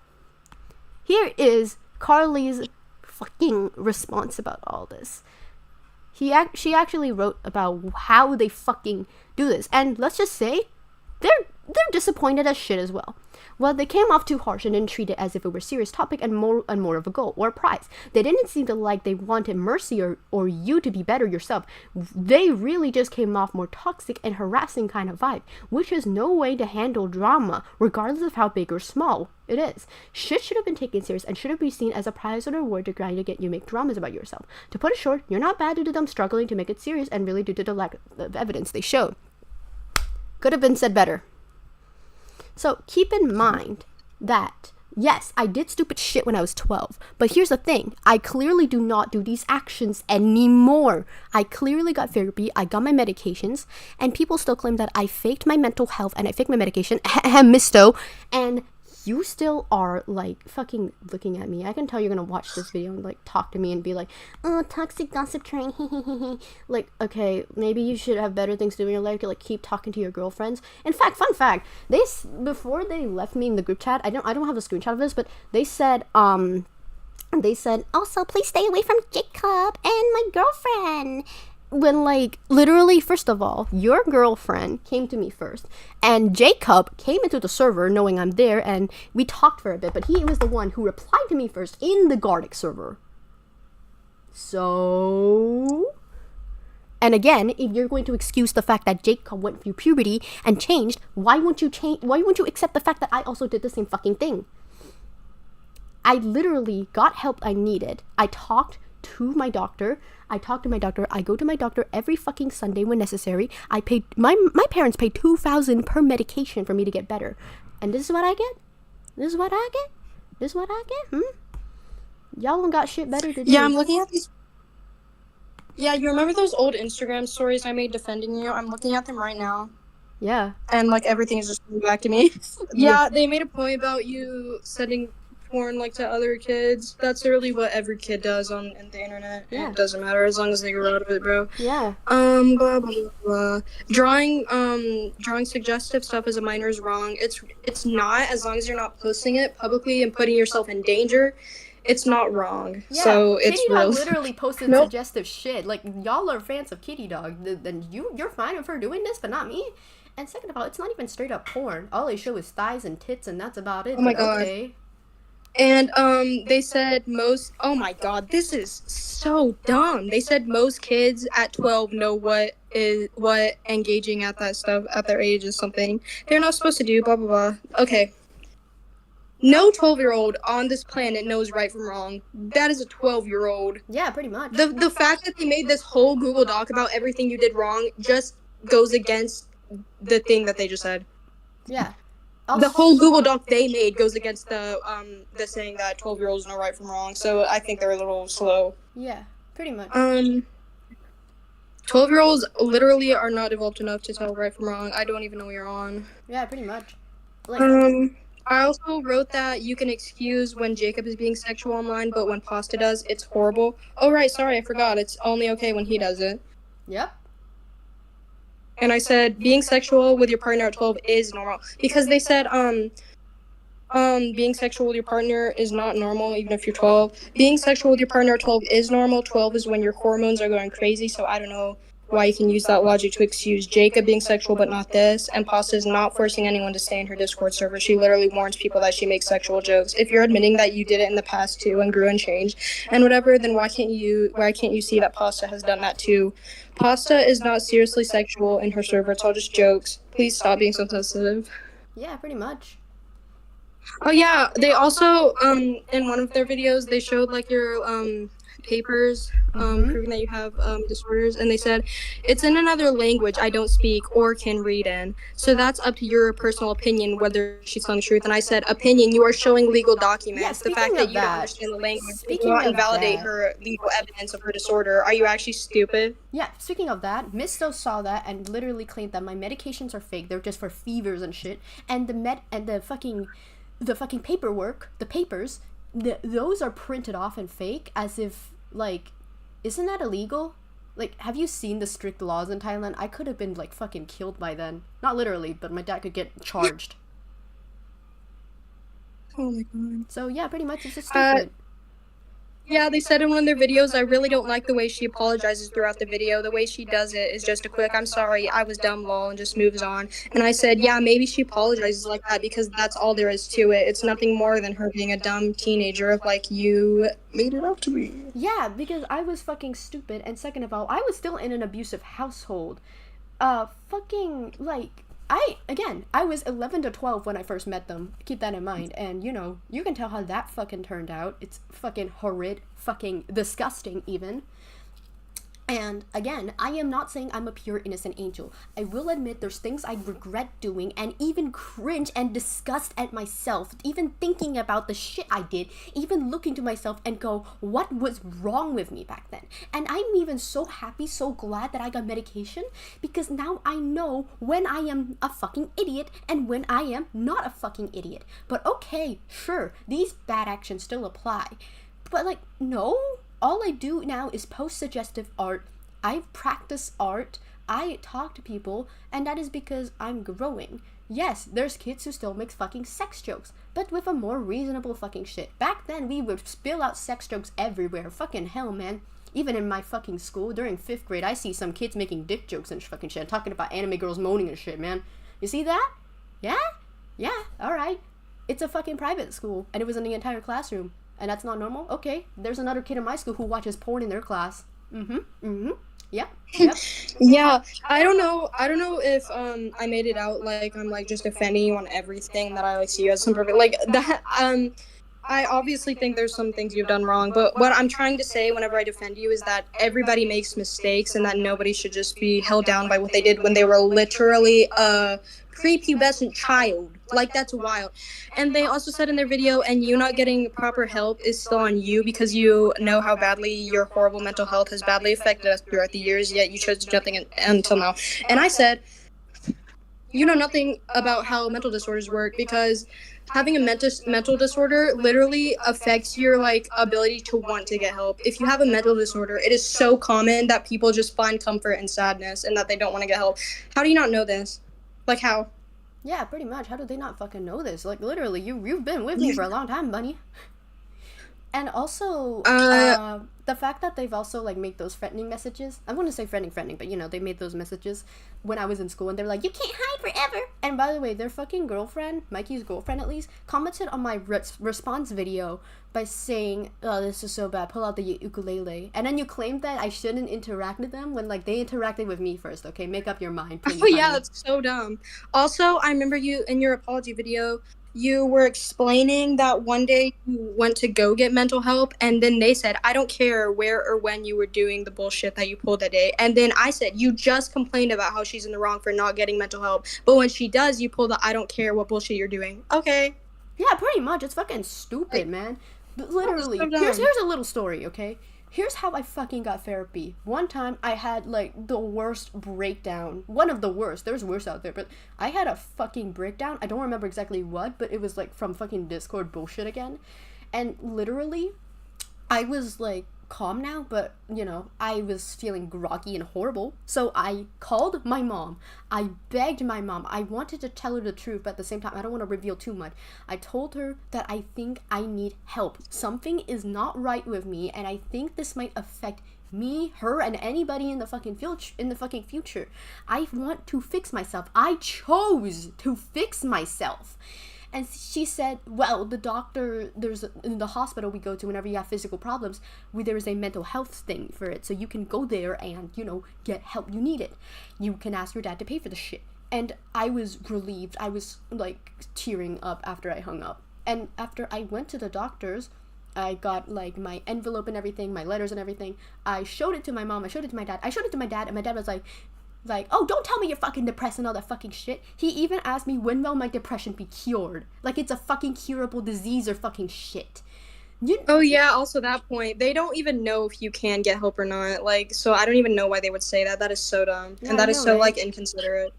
here is Carly's fucking response about all this. She actually wrote about how they fucking do this. And let's just say, they're disappointed as shit as well. Well, they came off too harsh and didn't treat it as if it were a serious topic and more of a goal or a prize. They didn't seem to like they wanted mercy or you to be better yourself. They really just came off more toxic and harassing kind of vibe, which is no way to handle drama, regardless of how big or small it is. Shit should have been taken serious and should have been seen as a prize or a reward to grind to get you make dramas about yourself. To put it short, you're not bad due to them struggling to make it serious and really due to the lack of evidence they showed. Could have been said better. So keep in mind that, yes, I did stupid shit when I was 12. But here's the thing. I clearly do not do these actions anymore. I clearly got therapy. I got my medications. And people still claim that I faked my mental health and I faked my medication. Misto. And you still are, like, fucking looking at me. I can tell you're gonna watch this video and, like, talk to me and be like, oh, toxic gossip train, like, okay, maybe you should have better things to do in your life to, like, keep talking to your girlfriends. In fact, fun fact, before they left me in the group chat, I don't have a screenshot of this, but they said, also, please stay away from Jacob and my girlfriend. When, like, literally, first of all, your girlfriend came to me first, and Jacob came into the server knowing I'm there, and we talked for a bit, but he was the one who replied to me first in the Gardic server. So... And again, if you're going to excuse the fact that Jacob went through puberty and changed, why won't you accept the fact that I also did the same fucking thing? I literally got help I needed. I talked to my doctor. I go to my doctor every fucking Sunday when necessary. I paid my parents paid $2,000 per medication for me to get better. And this is what I get? Y'all don't got shit better to do. Yeah, I'm looking at these. Yeah, you remember those old Instagram stories I made defending you? I'm looking at them right now. Yeah. And, like, everything is just coming back to me. Yeah, they made a point about you sending porn, like, to other kids. That's literally what every kid does on the internet. Yeah. It doesn't matter as long as they grow out of it, bro. Yeah. Blah, blah, blah. Drawing suggestive stuff as a minor is wrong. It's not, as long as you're not posting it publicly and putting yourself in danger. It's not wrong. Yeah, so it's Kitty real. Dog literally posted suggestive shit. Like, y'all are fans of Kitty Dog. Then you're fine with her doing this, but not me. And second of all, it's not even straight up porn. All they show is thighs and tits, and that's about it. Oh my god. Okay. And they said oh my god, this is so dumb. They said most kids at 12 know what engaging at that stuff at their age is something they're not supposed to do, blah blah blah. Okay. No 12-year-old on this planet knows right from wrong. That is a 12-year-old. Yeah, pretty much. The fact that they made this whole Google Doc about everything you did wrong just goes against the thing that they just said. Yeah. The whole Google Doc they made goes against the saying that 12-year-olds know right from wrong. So I think they're a little slow. Yeah, pretty much. 12-year-olds literally are not evolved enough to tell right from wrong. I don't even know what you're on. Yeah, pretty much. Like, I also wrote that you can excuse when Jacob is being sexual online, but when Pasta does, it's horrible. Oh right, sorry, I forgot. It's only okay when he does it. Yep. And I said being sexual with your partner at 12 is normal, because they said being sexual with your partner is not normal even if you're 12. Being sexual with your partner at 12 is normal. 12 is when your hormones are going crazy, so I don't know why you can use that logic to excuse Jacob being sexual but not this, and Pasta is not forcing anyone to stay in her Discord server. She literally warns people that she makes sexual jokes. If you're admitting that you did it in the past too and grew and changed and whatever, then why can't you see that Pasta has done that too? Pasta is not seriously sexual in her server. It's all just jokes. Please stop being so sensitive. Yeah, pretty much. Oh yeah, they also in one of their videos they showed like your papers proving that you have disorders, and they said it's in another language I don't speak or can read in, so that's up to your personal opinion whether she's telling the truth. And I said, opinion, you are showing legal documents. Yeah, the fact that you don't understand the language does not invalidate her legal evidence of her disorder. Are you actually stupid? Yeah, speaking of that, Miss Stowe saw that and literally claimed that my medications are fake. They're just for fevers and shit. And the fucking paperwork, the papers, those are printed off and fake, as if, like, isn't that illegal? Like, have you seen the strict laws in Thailand? I could have been, like, fucking killed by then. Not literally, but my dad could get charged. Oh my god. So, yeah, pretty much it's just stupid. Yeah, they said in one of their videos, I really don't like the way she apologizes throughout the video. The way she does it is just a quick, I'm sorry, I was dumb, lol, and just moves on. And I said, yeah, maybe she apologizes like that because that's all there is to it. It's nothing more than her being a dumb teenager of, like, you made it up to me. Yeah, because I was fucking stupid, and second of all, I was still in an abusive household. Fucking, like, I was 11 to 12 when I first met them. Keep that in mind. And, you know, you can tell how that fucking turned out. It's fucking horrid, fucking disgusting even. And again, I am not saying I'm a pure innocent angel. I will admit there's things I regret doing and even cringe and disgust at myself, even thinking about the shit I did, even looking to myself and go, what was wrong with me back then? And I'm even so happy, so glad that I got medication, because now I know when I am a fucking idiot and when I am not a fucking idiot. But okay, sure, these bad actions still apply. But like, no, all I do now is post suggestive art. I practice art. I talk to people, and that is because I'm growing. Yes, there's kids who still make fucking sex jokes, but with a more reasonable fucking shit. Back then, we would spill out sex jokes everywhere. Fucking hell, man. Even in my fucking school, during 5th grade, I see some kids making dick jokes and fucking shit, talking about anime girls moaning and shit, man. You see that? Yeah? Yeah, alright. It's a fucking private school, and it was in the entire classroom. And that's not normal? Okay. There's another kid in my school who watches porn in their class. Yep. Yeah, I don't know if I made it out like I'm like just offending you on everything that I like see you as some perfect like that. I obviously think there's some things you've done wrong, but what I'm trying to say whenever I defend you is that everybody makes mistakes and that nobody should just be held down by what they did when they were literally a prepubescent child. Like, that's wild. And they also said in their video, and you not getting proper help is still on you because you know how badly your horrible mental health has badly affected us throughout the years, yet you chose nothing until now. And I said, you know nothing about how mental disorders work because having a mental disorder literally affects your like ability to want to get help. If you have a mental disorder, it is so common that people just find comfort in sadness and that they don't want to get help. How do you not know this? Like, how? Yeah, pretty much. How do they not fucking know this? Like, literally, you've been with me for a long time, bunny. And also, the fact that they've also, like, made those threatening messages. I want to say threatening, but, you know, they made those messages when I was in school, and they're like, you can't hide forever! And by the way, their fucking girlfriend, Mikey's girlfriend at least, commented on my response video by saying, oh, this is so bad, pull out the ukulele. And then you claimed that I shouldn't interact with them when, like, they interacted with me first, okay? Make up your mind, please. Oh, yeah, that's so dumb. Also, I remember you, in your apology video, you were explaining that one day you went to go get mental help, and then they said, I don't care where or when you were doing the bullshit that you pulled that day. And then I said, you just complained about how she's in the wrong for not getting mental help. But when she does, you pull the I don't care what bullshit you're doing. Okay. Yeah, pretty much. It's fucking stupid, man. Literally. So here's a little story, okay? Here's how I fucking got therapy. One time, I had, like, the worst breakdown. One of the worst. There's worse out there, but I had a fucking breakdown. I don't remember exactly what, but it was, like, from fucking Discord bullshit again. And literally, I was, like, calm now, but, I was feeling groggy and horrible. So I called my mom. I begged my mom. I wanted to tell her the truth, but at the same time, I don't want to reveal too much. I told her that I think I need help. Something is not right with me, and I think this might affect me, her, and anybody in the fucking future. I want to fix myself. I chose to fix myself. And she said, well, the doctor, in the hospital we go to whenever you have physical problems, there is a mental health thing for it. So you can go there and, get help you need it. You can ask your dad to pay for the shit. And I was relieved. I was, tearing up after I hung up. And after I went to the doctor's, I got, my envelope and everything, my letters and everything. I showed it to my mom. I showed it to my dad. I showed it to my dad, and my dad was like, oh, don't tell me you're fucking depressed and all that fucking shit. He even asked me, when will my depression be cured? Like it's a fucking curable disease or fucking shit. Oh yeah, also that point. They don't even know if you can get help or not. So I don't even know why they would say that. That is so dumb. Yeah, and that is so, right? Inconsiderate.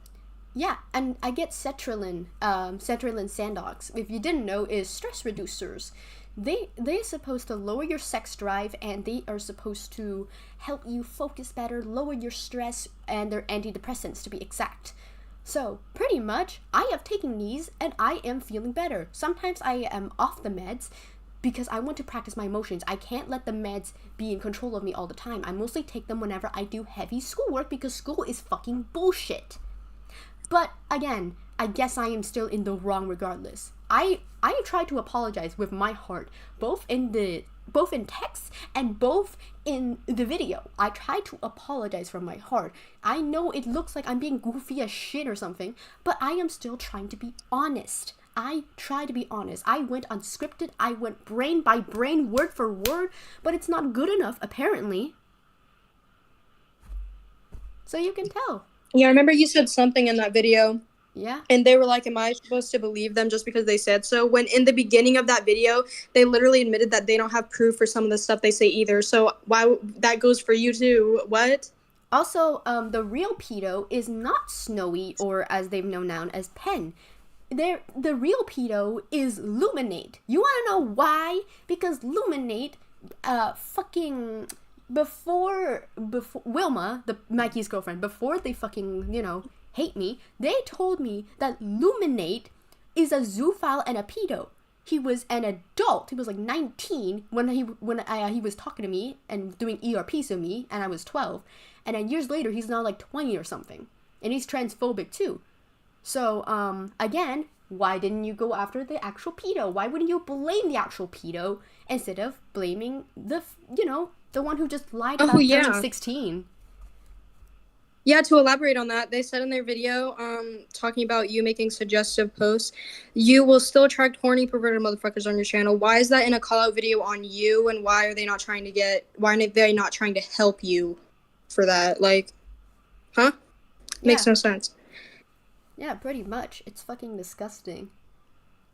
Yeah, and I get sertraline Sandox. If you didn't know, is stress reducers. They're supposed to lower your sex drive, and they are supposed to help you focus better, lower your stress, and they're antidepressants to be exact. So, pretty much, I have taken these, and I am feeling better. Sometimes I am off the meds because I want to practice my emotions. I can't let the meds be in control of me all the time. I mostly take them whenever I do heavy schoolwork because school is fucking bullshit. But, again, I guess I am still in the wrong regardless. I try to apologize with my heart, both in text and both in the video. I try to apologize from my heart. I know it looks like I'm being goofy as shit or something, but I am still trying to be honest. I try to be honest. I went unscripted. I went brain by brain, word for word, but it's not good enough, apparently. So you can tell. Yeah, I remember you said something in that video. Yeah. And they were like, am I supposed to believe them just because they said so? When in the beginning of that video, they literally admitted that they don't have proof for some of the stuff they say either. So why that goes for you too? What? Also, the real pedo is not Snowy, or as they've known now as Penn. The real pedo is Luminate. You want to know why? Because Luminate, before Wilma, Mikey's girlfriend, before they fucking, hate me, they told me that Luminate is a zoophile and a pedo. He was an adult. He was 19 when he was talking to me and doing ERPs with me, and I was 12. And then years later, he's now 20 or something, and he's transphobic too. So again, why didn't you go after the actual pedo? Why wouldn't you blame the actual pedo instead of blaming the one who just lied about turning 16? Yeah, to elaborate on that, they said in their video, talking about you making suggestive posts, you will still attract horny, perverted motherfuckers on your channel. Why is that in a call-out video on you, and why are they not trying to help you for that? Huh? Makes no sense. Yeah, pretty much. It's fucking disgusting.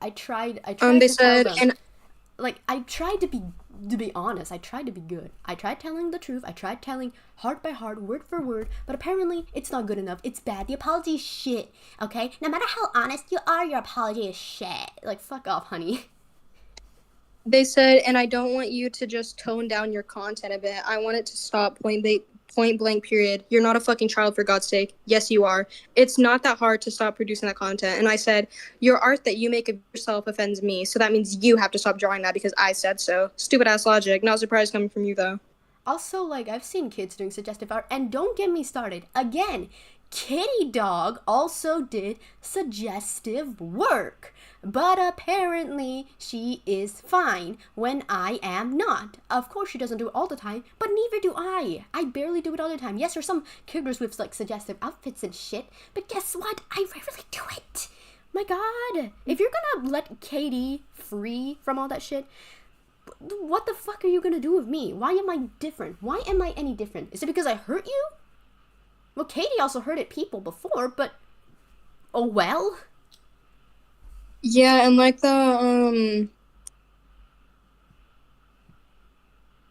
I tried they to said, tell them. I tried to be honest. I tried to be good. I tried telling the truth. I tried telling heart by heart, word for word, but apparently it's not good enough. It's bad. The apology is shit, okay? No matter how honest you are, your apology is shit. Fuck off, honey. They said, and I don't want you to just tone down your content a bit. I want it to stop point blank, period. You're not a fucking child, for God's sake. Yes, you are. It's not that hard to stop producing that content. And I said, your art that you make of yourself offends me, so that means you have to stop drawing that because I said so. Stupid ass logic. Not surprised coming from you, though. Also, I've seen kids doing suggestive art, and don't get me started. Again, Kitty Dog also did suggestive work. But apparently, she is fine when I am not. Of course, she doesn't do it all the time, but neither do I. I barely do it all the time. Yes, there's some characters with, suggestive outfits and shit, but guess what? I rarely do it. My God. If you're gonna let Katie free from all that shit, what the fuck are you gonna do with me? Why am I different? Why am I any different? Is it because I hurt you? Well, Katie also hurted people before, but... oh well? Yeah, and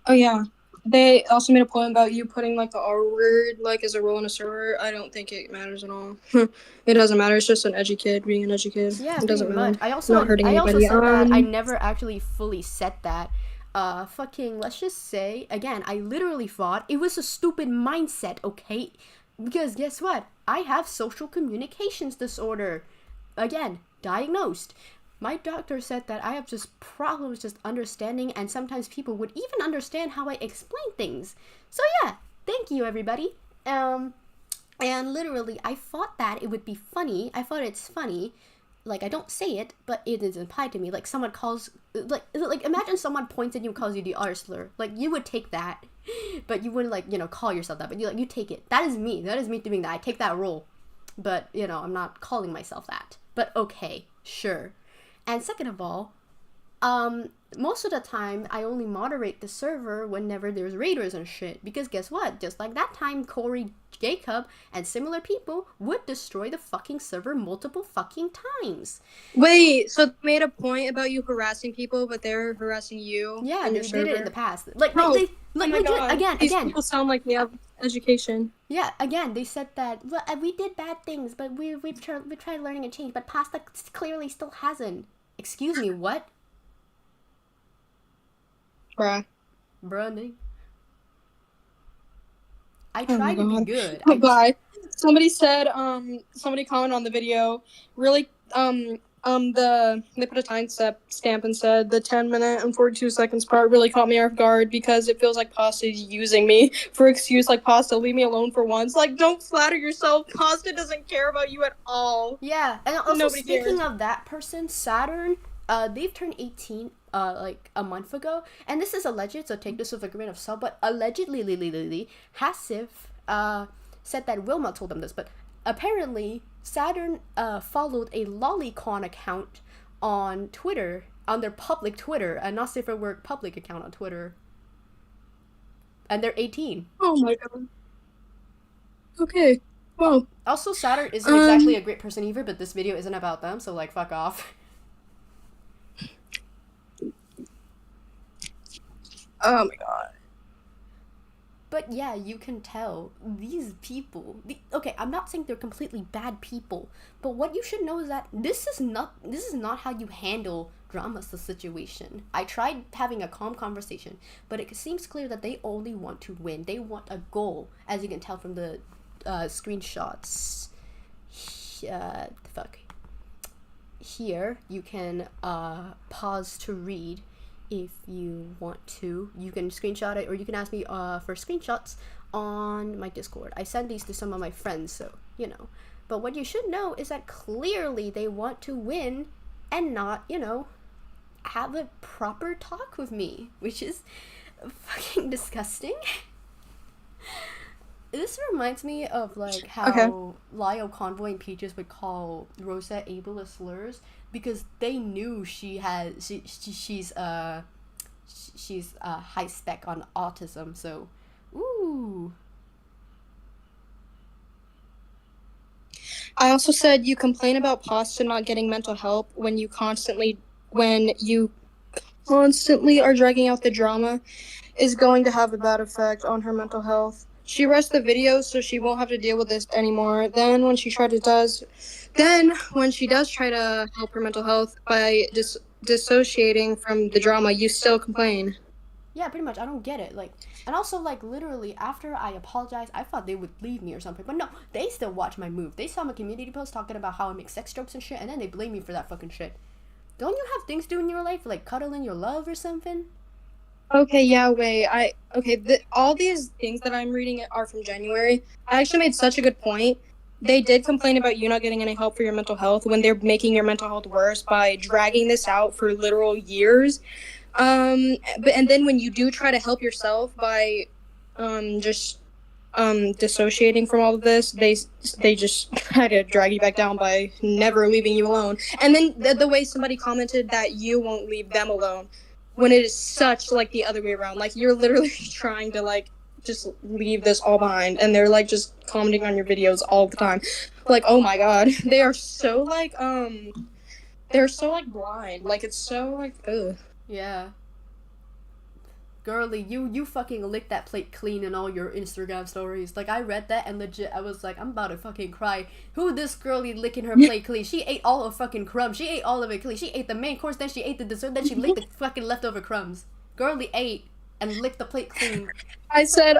oh yeah, they also made a point about you putting the R word as a role in a server. I don't think it matters at all. It doesn't matter. It's just an edgy kid being an edgy kid. Yeah, it doesn't pretty much. Really, I also not hurting said anybody. that I never actually fully said that. fucking, let's just say, again, I literally thought it was a stupid mindset, okay? Because guess what? I have social communications disorder. Again, diagnosed. My doctor said that I have just problems just understanding, and sometimes people would even understand how I explain things. So yeah, thank you everybody. And literally, I thought that it would be funny. I thought it's funny. Like, I don't say it, but it is implied to me. Like, someone calls, like imagine someone points at you and calls you the R slur. Like, you would take that, but you wouldn't, like, you know, call yourself that, but you take it. That is me doing that. I take that role, but, you know, I'm not calling myself that. But okay, sure. And second of all, most of the time, I only moderate the server whenever there's raiders and shit. Because guess what? Just like that time, Corey Jacob and similar people would destroy the fucking server multiple fucking times. Wait, so they made a point about you harassing people, but they're harassing you? Yeah, and they your server? did it in the past. Like, No. they Oh my legit, God. again. These people sound like they have education. Yeah, again, they said that, well, we did bad things, but we tried learning and change, but Pasta clearly still hasn't. Excuse me, what? Bruh. Bruh, I tried to be good. Oh god. Somebody said, somebody commented on the video, really, they put a time stamp and said, the 10-minute and 42 seconds part really caught me off guard because it feels like Pasta's using me for excuse, like, Pasta, leave me alone for once. Like, don't flatter yourself. Pasta doesn't care about you at all. Yeah, and also Nobody speaking cares. of that person, Saturn, they've turned 18, like a month ago, and this is alleged, so take this with a grain of salt, but allegedly, Hasif, said that Wilma told them this, but apparently Saturn, followed a Lolicon account on Twitter, on their public Twitter, a not safe for work public account on Twitter, and they're 18. Oh my god. Okay. Well. Also, Saturn isn't exactly a great person either, but this video isn't about them, so, like, fuck off. Oh my god. But yeah, you can tell these people. Okay, I'm not saying they're completely bad people, but what you should know is that this is not how you handle dramas, the situation. I tried having a calm conversation, but it seems clear that they only want to win. They want a goal, as you can tell from the screenshots. Here you can pause to read. If you want to, you can screenshot it, or you can ask me for screenshots on my Discord. I send these to some of my friends, so, you know. But what you should know is that clearly they want to win and not, you know, have a proper talk with me, which is fucking disgusting. This reminds me of, like, how Lyle Convoy and Peaches would call Rosa ableist slurs, because they knew she's high spec on autism, so ooh. I also said you complain about Pasta not getting mental help when you constantly are dragging out the drama is going to have a bad effect on her mental health. She rests the videos so she won't have to deal with this anymore. Then when she does try to help her mental health by dissociating from the drama, you still complain. Yeah, pretty much. I don't get it. Like, and also, like, literally after I apologized, I thought they would leave me or something, but no, they still watch my move. They saw my community post talking about how I make sex jokes and shit, and then they blame me for that fucking shit. Don't you have things to do in your life, like cuddling your love or something? Okay, yeah, wait. All these things that I'm reading are from January. I actually made such a good point. They did complain about you not getting any help for your mental health when they're making your mental health worse by dragging this out for literal years. And then when you do try to help yourself by dissociating from all of this, they just try to drag you back down by never leaving you alone. And then the way somebody commented that you won't leave them alone, when it is such, like, the other way around. Like, you're literally trying to, like, just leave this all behind, and they're, like, just commenting on your videos all the time. Like, oh my god. They are so, like, they're so, like, blind. Like, it's so, like, ugh. Yeah. Girly, you fucking licked that plate clean in all your Instagram stories. Like, I read that and legit, I was like, I'm about to fucking cry. Who this girly licking her plate clean? She ate all of fucking crumbs. She ate all of it clean. She ate the main course, then she ate the dessert, then she licked the fucking leftover crumbs. Girlie ate and licked the plate clean. I said,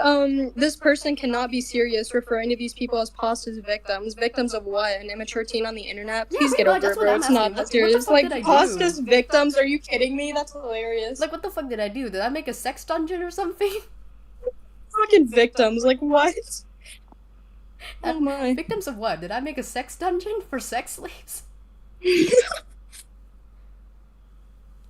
this person cannot be serious, referring to these people as Pasta's victims. Victims of what? An immature teen on the internet? Yeah, Please pretty get much, over that's it, what bro. I'm It's asking. not that What the serious. fuck Like, did I do? Pasta's victims? Are you kidding me? That's hilarious. Like, what the fuck did I do? Did I make a sex dungeon or something? Fucking victims. Like, what? Oh my. Victims of what? Did I make a sex dungeon for sex slaves?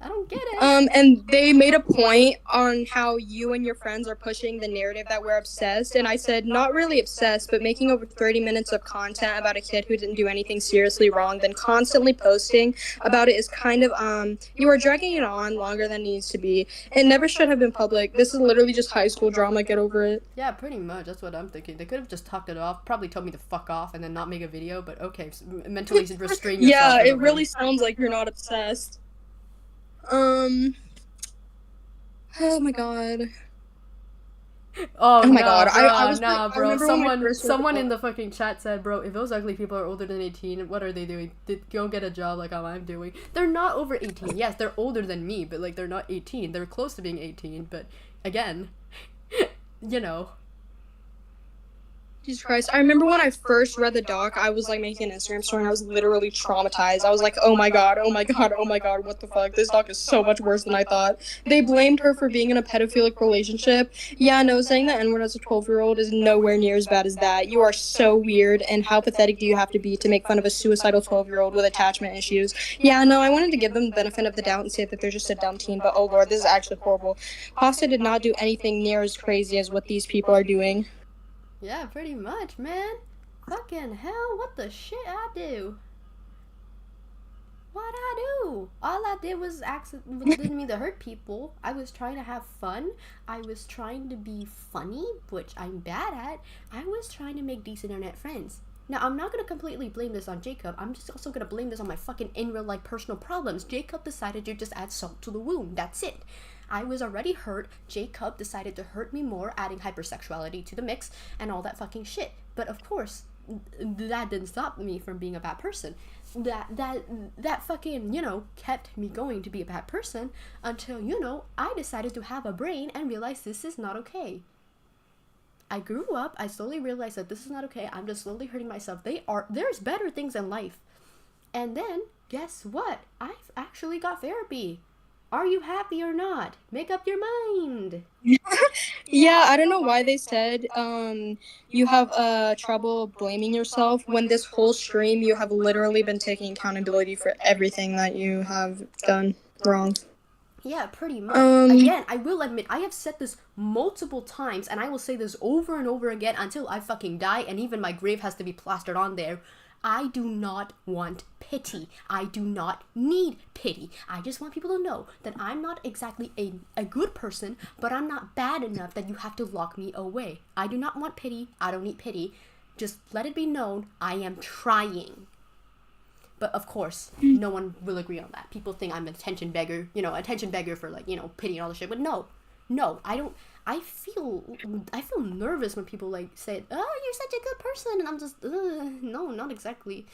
I don't get it. And they made a point on how you and your friends are pushing the narrative that we're obsessed, and I said, not really obsessed, but making over 30 minutes of content about a kid who didn't do anything seriously wrong, then constantly posting about it is kind of, you are dragging it on longer than it needs to be. It never should have been public. This is literally just high school drama, get over it. Yeah, pretty much, that's what I'm thinking. They could have just talked it off, probably told me to fuck off and then not make a video, but okay, mentally restrain yourself. Yeah, it really sounds like you're not obsessed. Oh my god. Oh my god. I was nah, like, bro. Someone in the fucking chat said, bro, if those ugly people are older than 18, what are they doing? Go get a job like how I'm doing. They're not over 18. Yes, they're older than me, but like they're not 18. They're close to being 18, but again, you know. Jesus Christ. I remember when I first read the doc, I was like making an Instagram story and I was literally traumatized. I was like, oh my god, oh my god, oh my god, what the fuck? This doc is so much worse than I thought. They blamed her for being in a pedophilic relationship. Yeah, no, saying the N-word as a 12-year-old is nowhere near as bad as that. You are so weird, and how pathetic do you have to be to make fun of a suicidal 12-year-old with attachment issues? Yeah, no, I wanted to give them the benefit of the doubt and say that they're just a dumb teen, but oh lord, this is actually horrible. Pasta did not do anything near as crazy as what these people are doing. Yeah, pretty much, man. Fucking hell, what the shit I do? What'd I do? All I did was didn't mean to hurt people. I was trying to have fun. I was trying to be funny, which I'm bad at. I was trying to make decent internet friends. Now, I'm not gonna completely blame this on Jacob. I'm just also gonna blame this on my fucking in real life personal problems. Jacob decided to just add salt to the wound. That's it. I was already hurt. Jacob decided to hurt me more, adding hypersexuality to the mix and all that fucking shit. But of course, that didn't stop me from being a bad person. That fucking, kept me going to be a bad person until, I decided to have a brain and realize this is not okay. I grew up, I slowly realized that this is not okay. I'm just slowly hurting myself. There's better things in life. And then, guess what? I've actually got therapy. Are you happy or not? Make up your mind. Yeah, I don't know why they said you have trouble blaming yourself when this whole stream you have literally been taking accountability for everything that you have done wrong. Yeah, pretty much. Again, I will admit, I have said this multiple times, and I will say this over and over again until I fucking die, and even my grave has to be plastered on there. I do not want pity. I do not need pity. I just want people to know that I'm not exactly a good person, but I'm not bad enough that you have to lock me away. I do not want pity. I don't need pity. Just let it be known I am trying. But of course, no one will agree on that. People think I'm an attention beggar, for pity and all this shit. But no, I don't. I feel nervous when people say, "Oh, you're such a good person," and I'm just, no, not exactly.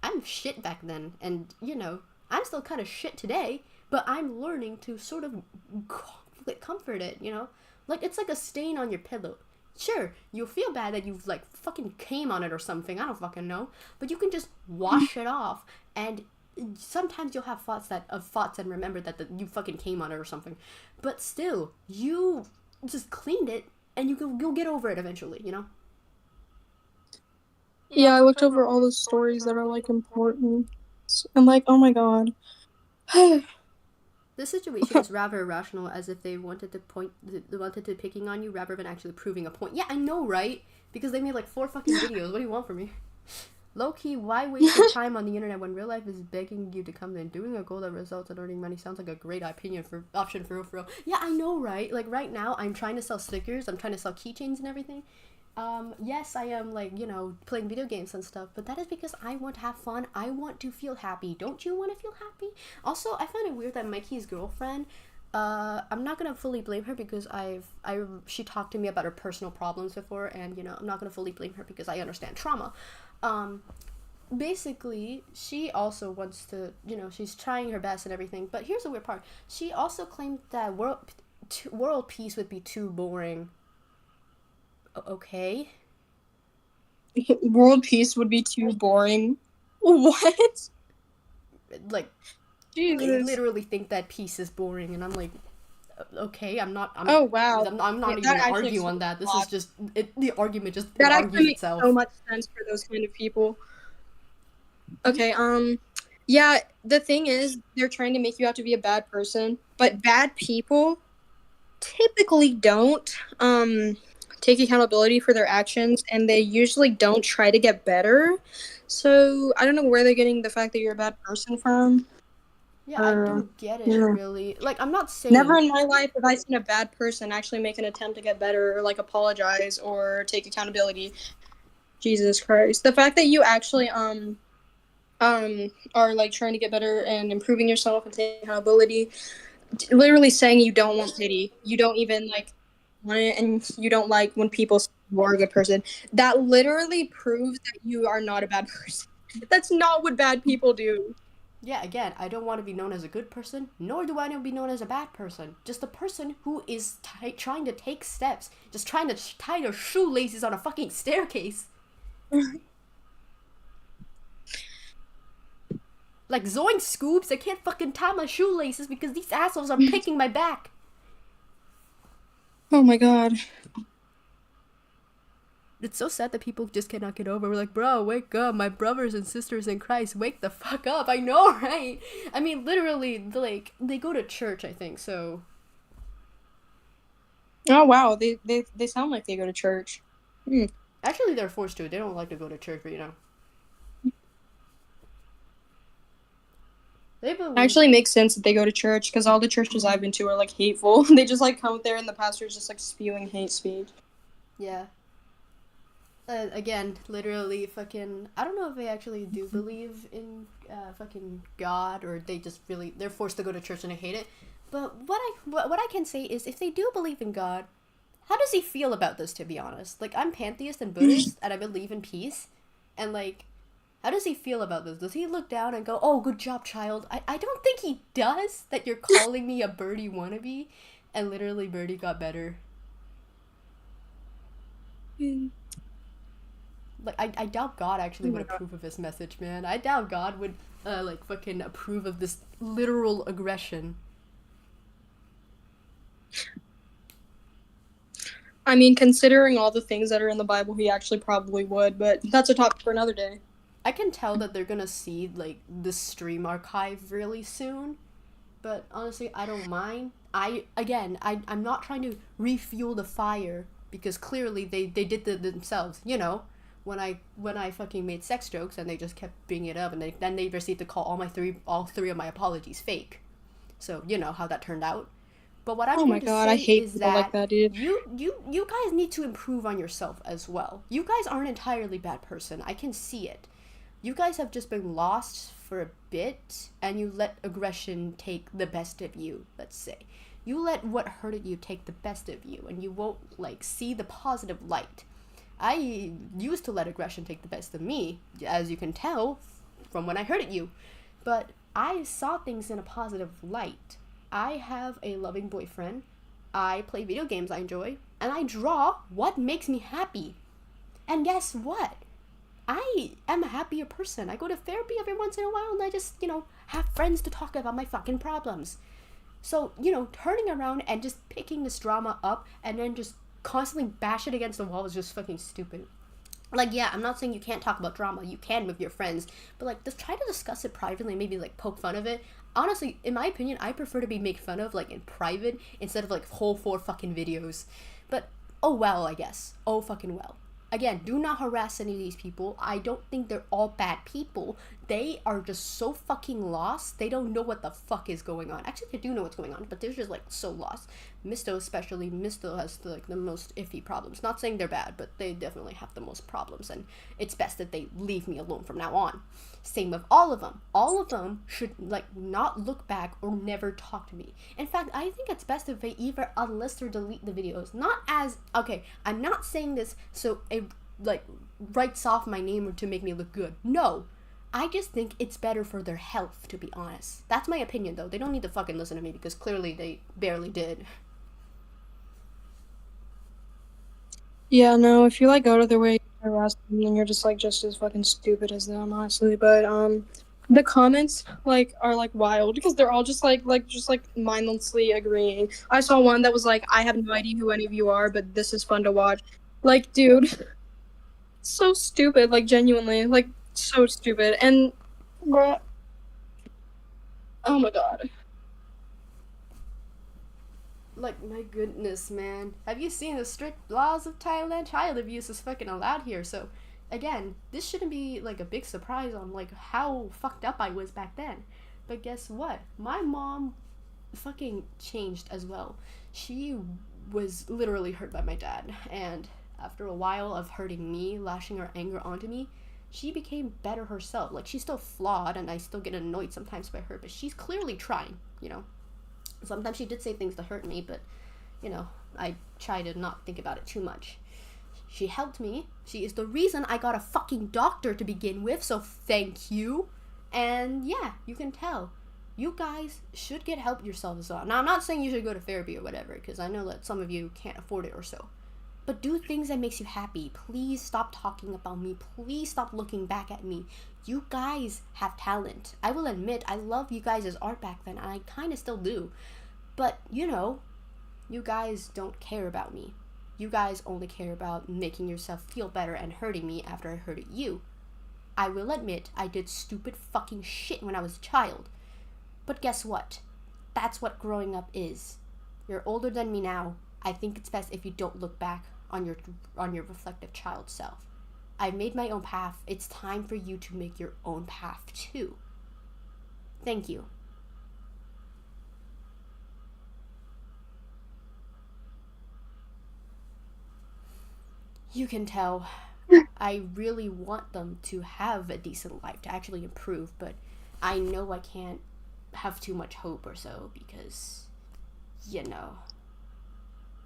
I'm shit back then, and I'm still kind of shit today. But I'm learning to sort of comfort it, like it's like a stain on your pillow. Sure, you'll feel bad that you've fucking came on it or something. I don't fucking know, but you can just wash it off, and sometimes you'll have thoughts and remember that you fucking came on it or something. But still, you just cleaned it, and you'll get over it eventually. Yeah, I looked over all the stories that are important, and oh my god. This situation is rather irrational, as if they wanted to picking on you rather than actually proving a point. Yeah, I know, right? Because they made 4 fucking videos. What do you want from me? Low-key, why waste your time on the internet when real life is begging you to come in? Doing a goal that results in earning money sounds like a great option for real. Yeah, I know, right? Right now, I'm trying to sell stickers. I'm trying to sell keychains and everything. Yes, I am, playing video games and stuff, but that is because I want to have fun. I want to feel happy. Don't you want to feel happy? Also, I find it weird that Mikey's girlfriend, I'm not gonna fully blame her because she talked to me about her personal problems before, and, I'm not gonna fully blame her because I understand trauma. Basically, she also wants to, she's trying her best and everything, but here's the weird part. She also claimed that world peace would be too boring. Okay. World peace would be too boring. What? Like, they Jesus. literally think that peace is boring, and I'm like, okay, Oh wow. I'm not Yeah, even that gonna actually argue on that. This is just the argument just that actually argues makes itself. so much sense for those kind of people. Okay, yeah, the thing is they're trying to make you out to be a bad person, but bad people typically don't take accountability for their actions, and they usually don't try to get better. So I don't know where they're getting the fact that you're a bad person from. Yeah, I don't get it, yeah. really. Like, I'm not saying... Never in my life have I seen a bad person actually make an attempt to get better or, like, apologize or take accountability. Jesus Christ. The fact that you actually, are, like, trying to get better and improving yourself and taking accountability, literally saying you don't want pity. You don't even, like, want it, and you don't like when people say you are a good person. That literally proves that you are not a bad person. That's not what bad people do. Yeah, again, I don't want to be known as a good person, nor do I want to be known as a bad person. Just a person who is trying to take steps, just trying to tie their shoelaces on a fucking staircase. Like, zoink scoops, I can't fucking tie my shoelaces because these assholes are picking my back. Oh my god. It's so sad that people just cannot get over. We're like, bro, wake up, my brothers and sisters in Christ, wake the fuck up. I know, right? I mean, literally, like, they go to church, I think, so... Oh wow, they sound like they go to church. Actually, they're forced to. They don't like to go to church, but you know. They believe... Actually makes sense that they go to church, because all the churches I've been to are, like, hateful. They just, like, come there and the pastor's just, like, spewing hate speech. Yeah. Again, literally, fucking... I don't know if they actually do believe in fucking God, or they just really... They're forced to go to church and they hate it. But what I can say is, if they do believe in God, how does he feel about this, to be honest? Like, I'm pantheist and Buddhist, and I believe in peace. And, like, how does he feel about this? Does he look down and go, oh, good job, child? I don't think he does, that you're calling me a birdie wannabe. And literally, Birdie got better. Like, I doubt God actually would approve of this message, man. I doubt God would, like, fucking approve of this literal aggression. I mean, considering all the things that are in the Bible, he actually probably would, but that's a topic for another day. I can tell that they're gonna see, like, the stream archive really soon. But honestly, I don't mind. I'm not trying to refuel the fire, because clearly they did that themselves, you know? When I fucking made sex jokes and they just kept bringing it up, and then they proceeded to call all three of my apologies fake. So you know how that turned out. But what I'm trying to say I hate is people like that, dude. you guys need to improve on yourself as well. You guys aren't an entirely bad person. I can see it. You guys have just been lost for a bit, and you let aggression take the best of you, let's say. You let what hurted you take the best of you, and you won't, like, see the positive light. I used to let aggression take the best of me, as you can tell from when I hurted you. But I saw things in a positive light. I have a loving boyfriend. I play video games I enjoy. And I draw what makes me happy. And guess what? I am a happier person. I go to therapy every once in a while, and I just, have friends to talk about my fucking problems. So, turning around and just picking this drama up and then just constantly bash it against the wall is just fucking stupid. Like, yeah, I'm not saying you can't talk about drama. You can with your friends. But, like, just try to discuss it privately and maybe, like, poke fun of it. Honestly, in my opinion, I prefer to be made fun of, like, in private instead of, like, whole 4 fucking videos. But, oh well, I guess. Oh fucking well. Again, do not harass any of these people. I don't think they're all bad people. They are just so fucking lost. They don't know what the fuck is going on. Actually, they do know what's going on, but they're just, like, so lost. Misto especially. Misto has, like, the most iffy problems. Not saying they're bad, but they definitely have the most problems, and it's best that they leave me alone from now on. Same with all of them. All of them should, like, not look back or never talk to me. In fact, I think it's best if they either unlist or delete the videos. Not as, okay, I'm not saying this so it, like, writes off my name or to make me look good. No. I just think it's better for their health, to be honest. That's my opinion, though. They don't need to fucking listen to me because clearly they barely did. Yeah, no, if you like go to their way to harass them, then you're just as fucking stupid as them, honestly. But the comments like are like wild because they're all just mindlessly agreeing. I saw one that was like, I have no idea who any of you are, but this is fun to watch. Like, dude, so stupid, like genuinely, like so stupid. And bruh, oh my god. Like, my goodness, man. Have you seen the strict laws of Thailand? Child abuse is fucking allowed here, so again, this shouldn't be like a big surprise on like how fucked up I was back then. But guess what? My mom fucking changed as well. She was literally hurt by my dad, and after a while of hurting me, lashing her anger onto me, she became better herself. Like, she's still flawed, and I still get annoyed sometimes by her, but she's clearly trying, you know? Sometimes she did say things to hurt me, but, you know, I try to not think about it too much. She helped me. She is the reason I got a fucking doctor to begin with, so thank you. And yeah, you can tell. You guys should get help yourselves as well. Now, I'm not saying you should go to therapy or whatever, because I know that some of you can't afford it or so. But do things that makes you happy. Please stop talking about me. Please stop looking back at me. You guys have talent. I will admit, I love you guys' art back then, and I kind of still do. But, you know, you guys don't care about me. You guys only care about making yourself feel better and hurting me after I hurted you. I will admit, I did stupid fucking shit when I was a child. But guess what? That's what growing up is. You're older than me now. I think it's best if you don't look back on your reflective child self. I've made my own path. It's time for you to make your own path too. Thank you. You can tell I really want them to have a decent life, to actually improve, but I know I can't have too much hope or so because, you know.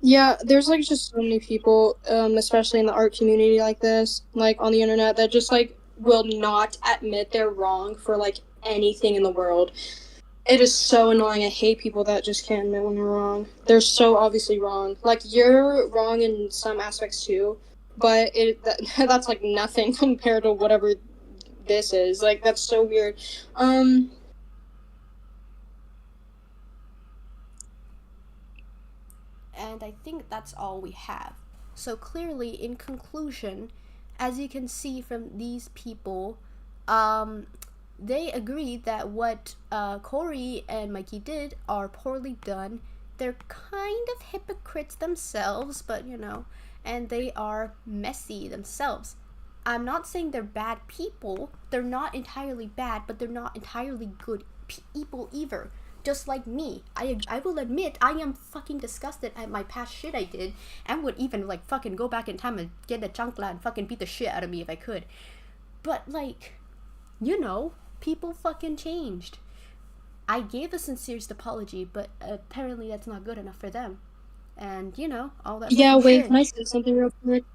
Yeah, there's like just so many people, especially in the art community like this, like on the internet, that just like will not admit they're wrong for like anything in the world. It is so annoying. I hate people that just can't admit when they're wrong. They're so obviously wrong. Like, you're wrong in some aspects too, but that's like nothing compared to whatever this is. Like, that's so weird. And I think that's all we have. So clearly, in conclusion, as you can see from these people, they agree that what Corey and Mikey did are poorly done. They're kind of hypocrites themselves, but you know, and they are messy themselves. I'm not saying they're bad people. They're not entirely bad, but they're not entirely good people either. Just like me. I will admit I am fucking disgusted at my past shit I did and would even like fucking go back in time and get a chancla and fucking beat the shit out of me if I could. But like, you know, people fucking changed. I gave a sincerest apology, but apparently that's not good enough for them. And you know, all that. Yeah, wait, shit. can I say something real quick?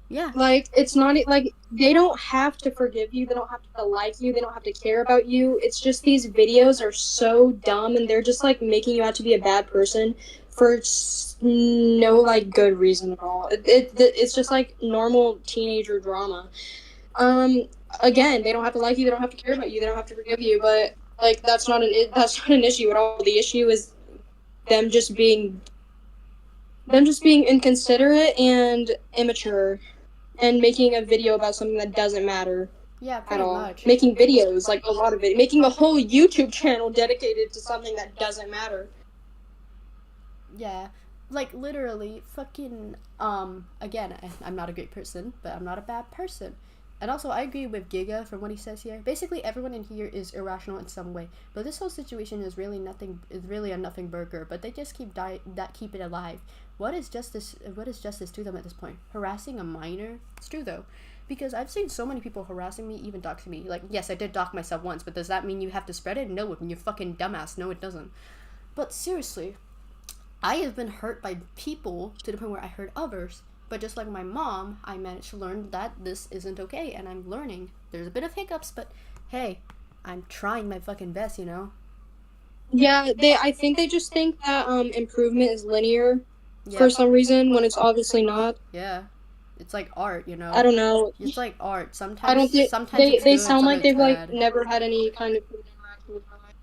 Yeah. Like, it's not like they don't have to forgive you, they don't have to like you, they don't have to care about you. It's just these videos are so dumb and they're just like making you out to be a bad person for no like good reason at all. It's just like normal teenager drama. Again, they don't have to like you, they don't have to care about you, they don't have to forgive you, but like that's not an issue at all. The issue is them just being inconsiderate and immature and making a video about something that doesn't matter Yeah, at pretty all. much. Making videos, like a lot of it. Making a whole YouTube channel dedicated to something that doesn't matter. Yeah. Like, literally, fucking, again, I'm not a great person, but I'm not a bad person. And also, I agree with Giga from what he says here. Basically, everyone in here is irrational in some way. But this whole situation is really a nothing burger. But they just keep it alive. What is justice to them at this point? Harassing a minor? It's true, though. Because I've seen so many people harassing me, even doxing me. Like, yes, I did dox myself once, but does that mean you have to spread it? No, you're fucking dumbass. No, it doesn't. But seriously, I have been hurt by people to the point where I hurt others. But just like my mom, I managed to learn that this isn't okay, and I'm learning. There's a bit of hiccups, but hey, I'm trying my fucking best, you know? Yeah, I think they just think that improvement is linear Yeah. for some reason when it's obviously not. Yeah. It's like art, you I know. don't know. It's like art. I don't think Sometimes it's they good, sound like sometimes it's they've like bad. never had any kind of food interaction with life.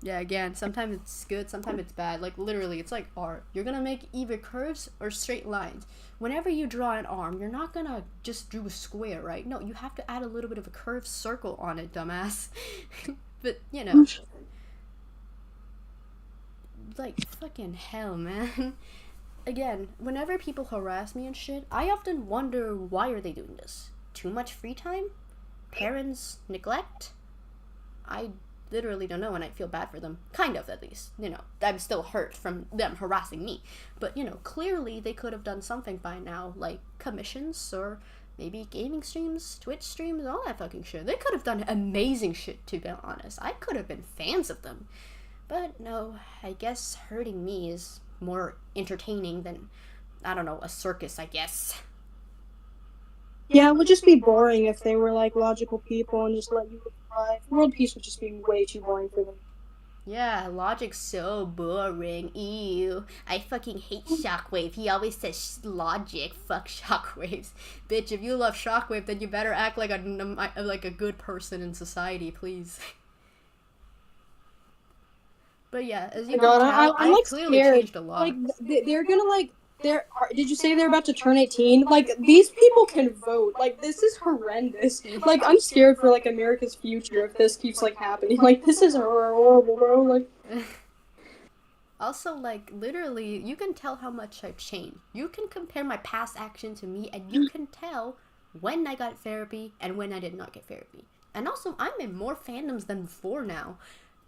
Yeah, again, sometimes it's good, sometimes it's bad. Like literally, it's like art. You're gonna make either curves or straight lines. Whenever you draw an arm, you're not gonna just do a square, right? No, you have to add a little bit of a curved circle on it, dumbass. But you know, like fucking hell, man. Again, whenever people harass me and shit, I often wonder why are they doing this? Too much free time? Parents neglect? I literally don't know, and I feel bad for them. Kind of, at least. You know, I'm still hurt from them harassing me. But, you know, clearly they could have done something by now, like commissions or maybe gaming streams, Twitch streams, all that fucking shit. They could have done amazing shit, to be honest. I could have been fans of them. But no, I guess hurting me is more entertaining than, I don't know, a circus, I guess. Yeah, it would just be boring if they were like logical people and just let you live your life. World peace would just be way too boring for them. Yeah, Logic's so boring. Ew. I fucking hate Shockwave. He always says Logic. Fuck Shockwaves. Bitch, if you love Shockwave, then you better act like a good person in society, please. But yeah, as you can God, tell, I'm I've like clearly scared. changed a Like lot. they're gonna like did you say they're about to turn 18? Like these people can vote. Like this is horrendous. Like I'm scared for like America's future if this keeps like happening. Like this is horrible, bro. Like Also, like, literally, you can tell how much I've changed. You can compare my past action to me, and you can tell when I got therapy and when I did not get therapy. And also, I'm in more fandoms than before now.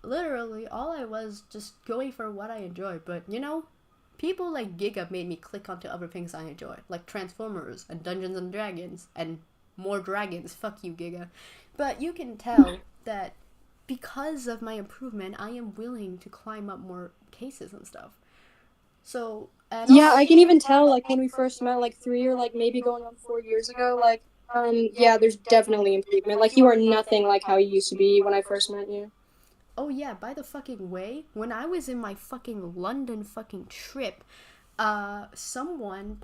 Literally, all I was just going for what I enjoy. But, you know, people like Giga made me click onto other things I enjoy, like Transformers and Dungeons and Dragons and more dragons. Fuck you, Giga. But you can tell that because of my improvement, I am willing to climb up more cases and stuff. So, and yeah, also, I can even tell like when we first met like 3 or like maybe going on 4 years ago. Like yeah, there's definitely improvement. Like you are nothing like how you used to be when I first met you. oh yeah, by the fucking way, when I was in my fucking London fucking trip, someone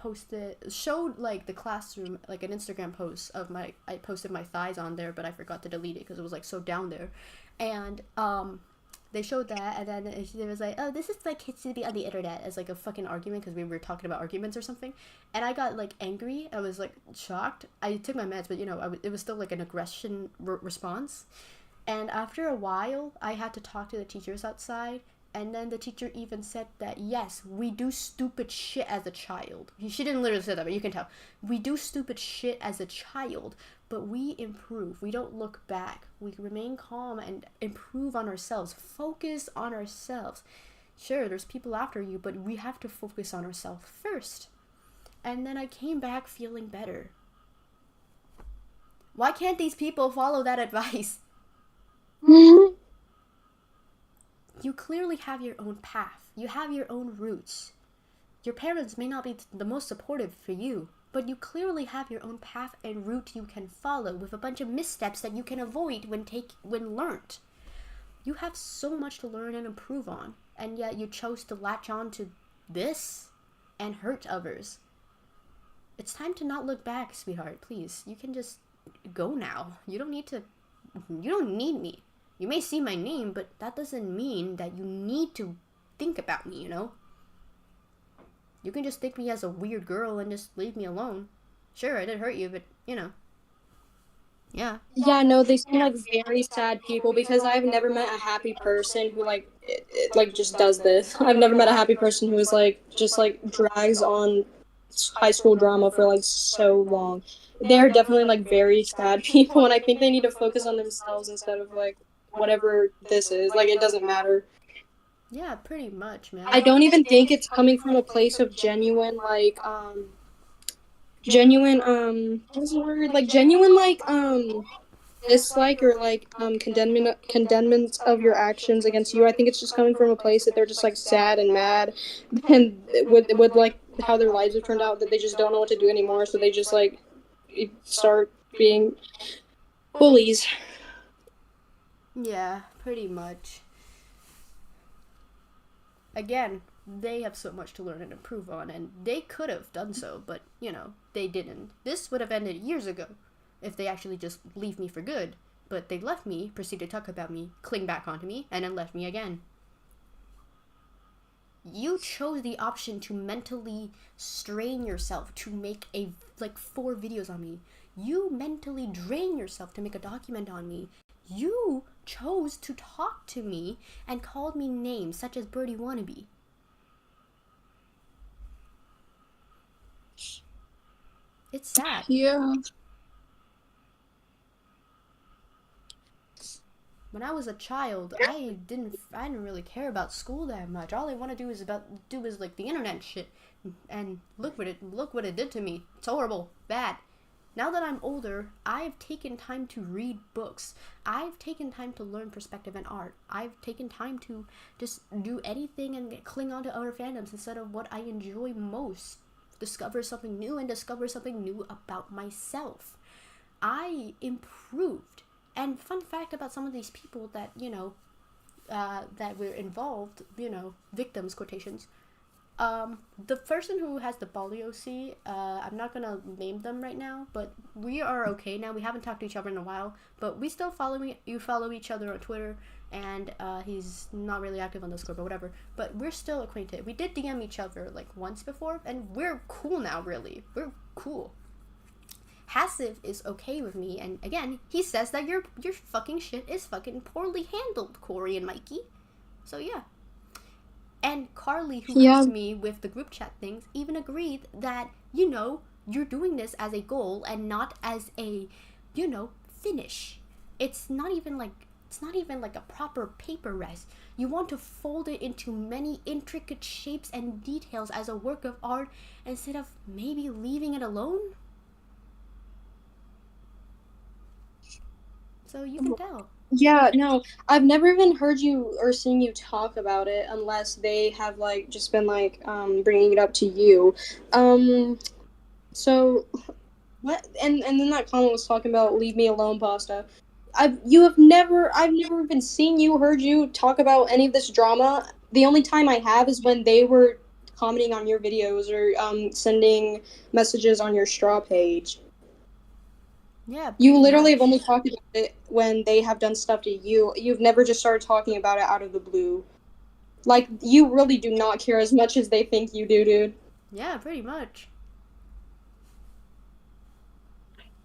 showed like the classroom, like an Instagram post of I posted my thighs on there, but I forgot to delete it because it was like so down there. And they showed that, and then it was like, oh, this is like kids to be on the internet, as like a fucking argument because we were talking about arguments or something. And I got like angry. I was like shocked. I took my meds, but you know, it was still like an aggression response. And after a while, I had to talk to the teachers outside. And then the teacher even said that, yes, we do stupid shit as a child. She didn't literally say that, but you can tell. We do stupid shit as a child, but we improve. We don't look back. We remain calm and improve on ourselves. Focus on ourselves. Sure, there's people after you, but we have to focus on ourselves first. And then I came back feeling better. Why can't these people follow that advice? You clearly have your own path. You have your own roots. Your parents may not be the most supportive for you, but you clearly have your own path and route you can follow with a bunch of missteps that you can avoid when learned. You have so much to learn and improve on, and yet you chose to latch on to this and hurt others. It's time to not look back, sweetheart, please. You can just go now. You don't need me. You may see my name, but that doesn't mean that you need to think about me, you know? You can just think me as a weird girl and just leave me alone. Sure, I did hurt you, but, you know. Yeah. Yeah, no, they seem like very sad people because I've never met a happy person who like like just does this. I've never met a happy person who is like just like drags on high school drama for like so long. They're definitely like very sad people, and I think they need to focus on themselves instead of like whatever this is. Like it doesn't matter. Yeah, pretty much, man. I don't even think it's coming from a place of genuine like genuine what's the word, like genuine like dislike or like condemnment of your actions against you. I think it's just coming from a place that they're just like sad and mad, and with like how their lives have turned out, that they just don't know what to do anymore. So they just like start being bullies. Yeah, pretty much. Again, they have so much to learn and improve on, and they could have done so, but, they didn't. This would have ended years ago if they actually just leave me for good, but they left me, proceeded to talk about me, cling back onto me, and then left me again. You chose the option to mentally strain yourself to make 4 videos on me. You mentally drain yourself to make a document on me. You chose to talk to me and called me names such as Birdie Wannabe. It's sad. Yeah. When I was a child, I didn't really care about school that much. All I want to do is like the internet shit, and look what it did to me. It's horrible, bad. Now that I'm older, I've taken time to read books. I've taken time to learn perspective and art. I've taken time to just do anything and cling on to other fandoms instead of what I enjoy most. Discover something new about myself. I improved. And fun fact about some of these people that, that were involved, victims, quotations. The person who has the Balioc, I'm not gonna name them right now, but we are okay now. We haven't talked to each other in a while, but we still follow each other on Twitter, and he's not really active on Discord, but whatever. But we're still acquainted. We did DM each other once before, and we're cool now. Really, we're cool. Hassiv is okay with me, and again, he says that your fucking shit is fucking poorly handled, Corey and Mikey. So yeah. And Carly, who helps me with the group chat things, even agreed that, you're doing this as a goal and not as a, finish. It's not even like a proper paper rest. You want to fold it into many intricate shapes and details as a work of art instead of maybe leaving it alone. So you can tell. Yeah, no, I've never even heard you or seen you talk about it unless they have just been bringing it up to you. So what? And then that comment was talking about leave me alone, pasta. I've never even seen you, heard you talk about any of this drama. The only time I have is when they were commenting on your videos or sending messages on your straw page. Yeah, you literally have only talked about it when they have done stuff to you. You've never just started talking about it out of the blue. You really do not care as much as they think you do, dude. Yeah, pretty much.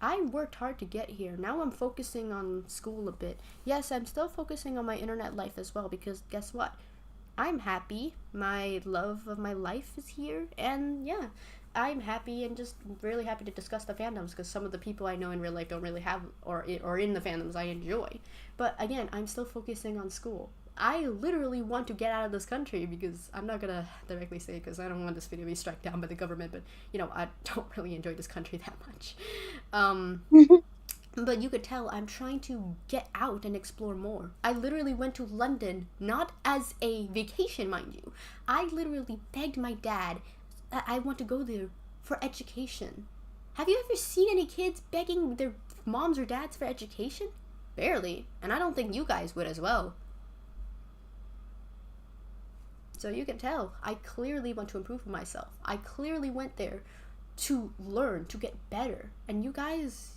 I worked hard to get here. Now I'm focusing on school a bit. Yes, I'm still focusing on my internet life as well, because guess what? I'm happy. My love of my life is here, and yeah, I'm happy and just really happy to discuss the fandoms, because some of the people I know in real life don't really have, or in the fandoms I enjoy. But again, I'm still focusing on school. I literally want to get out of this country, because I'm not gonna directly say it because I don't want this video to be struck down by the government, but I don't really enjoy this country that much. But you could tell I'm trying to get out and explore more. I literally went to London, not as a vacation, mind you. I literally begged my dad that I want to go there for education. Have you ever seen any kids begging their moms or dads for education? Barely. And I don't think you guys would as well. So you can tell, I clearly want to improve myself. I clearly went there to learn, to get better. And you guys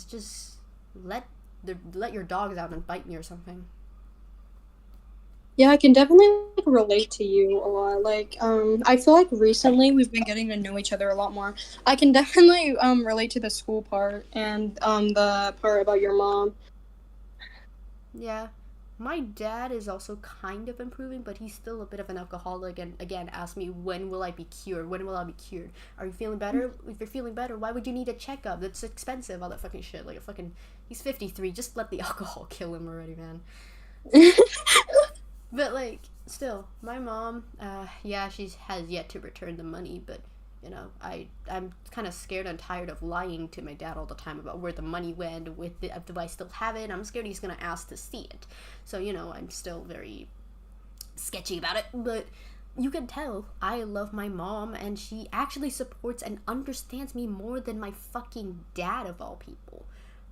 just let your dogs out and bite me or something. Yeah, I can definitely relate to you a lot. I feel like recently we've been getting to know each other a lot more. I can definitely relate to the school part and the part about your mom. Yeah. My dad is also kind of improving, but he's still a bit of an alcoholic, and again asked me, when will I be cured? When will I be cured? Are you feeling better? If you're feeling better, why would you need a checkup? That's expensive, all that fucking shit. He's 53, just let the alcohol kill him already, man. But still, my mom, yeah, she has yet to return the money, but I'm kind of scared and tired of lying to my dad all the time about where the money went, do I still have it? I'm scared he's going to ask to see it. So, I'm still very sketchy about it. But you can tell I love my mom, and she actually supports and understands me more than my fucking dad, of all people.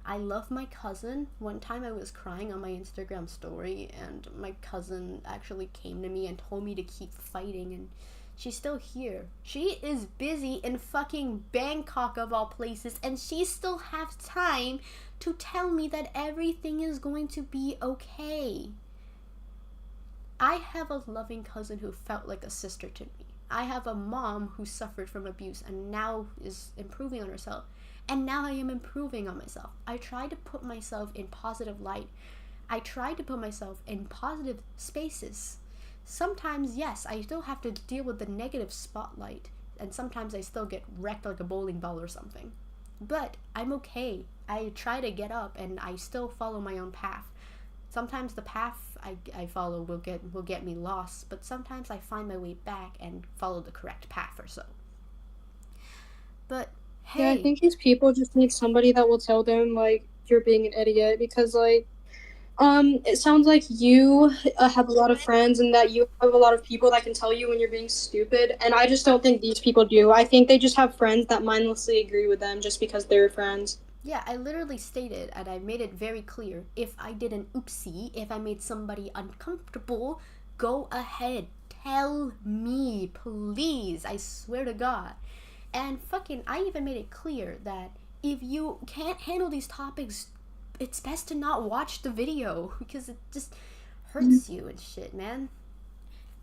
I love my cousin. One time I was crying on my Instagram story, and my cousin actually came to me and told me to keep fighting, and she's still here. She is busy in fucking Bangkok of all places, and she still has time to tell me that everything is going to be okay. I have a loving cousin who felt like a sister to me. I have a mom who suffered from abuse and now is improving on herself. And now I am improving on myself. I try to put myself in positive light. I try to put myself in positive spaces. Sometimes, yes, I still have to deal with the negative spotlight. And sometimes I still get wrecked like a bowling ball or something. But I'm okay. I try to get up and I still follow my own path. Sometimes the path I follow will get me lost, but sometimes I find my way back and follow the correct path or so. But hey, yeah, I think these people just need somebody that will tell them like you're being an idiot, because like it sounds like you have a lot of friends and that you have a lot of people that can tell you when you're being stupid, and I just don't think these people do. I think they just have friends that mindlessly agree with them just because they're friends. Yeah, I literally stated, and I made it very clear, if I did an oopsie, if I made somebody uncomfortable, go ahead, tell me, please, I swear to God. And fucking, I even made it clear that if you can't handle these topics, it's best to not watch the video, because it just hurts you and shit, man.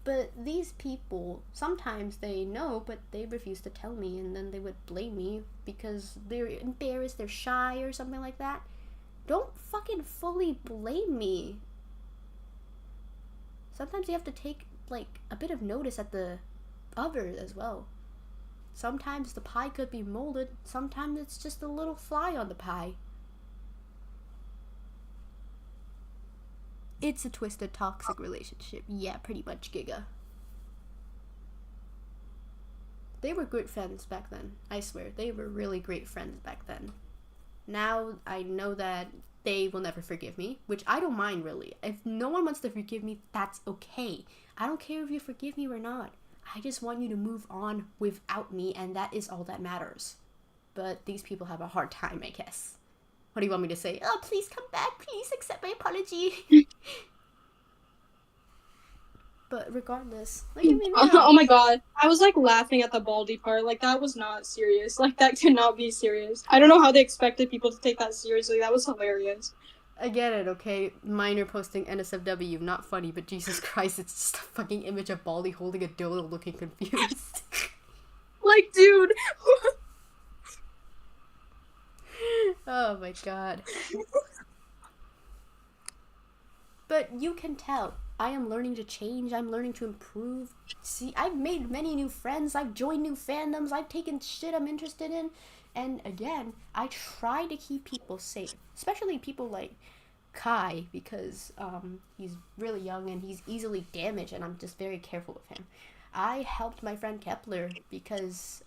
But these people, sometimes they know, but they refuse to tell me, and then they would blame me because they're embarrassed, they're shy, or something like that. Don't fucking fully blame me. Sometimes you have to take, like, a bit of notice at the others as well. Sometimes the pie could be molded, sometimes it's just a little fly on the pie. It's a twisted, toxic relationship. Yeah, pretty much, Giga. They were good friends back then. I swear, they were really great friends back then. Now, I know that they will never forgive me, which I don't mind, really. If no one wants to forgive me, that's okay. I don't care if you forgive me or not. I just want you to move on without me, and that is all that matters. But these people have a hard time, I guess. What do you want me to say? Oh, please come back. Please accept my apology. But regardless, look at me now. Oh my god. I was like laughing at the baldy part. Like that was not serious. Like that could not be serious. I don't know how they expected people to take that seriously. That was hilarious. I get it, okay? Minor posting NSFW, not funny, but Jesus Christ, it's just a fucking image of Baldy holding a dildo looking confused. Like, dude. Oh my god. But you can tell, I am learning to change, I'm learning to improve. See, I've made many new friends, I've joined new fandoms, I've taken shit I'm interested in. And again, I try to keep people safe, especially people like Kai, because he's really young and he's easily damaged, and I'm just very careful with him. I helped my friend Kepler because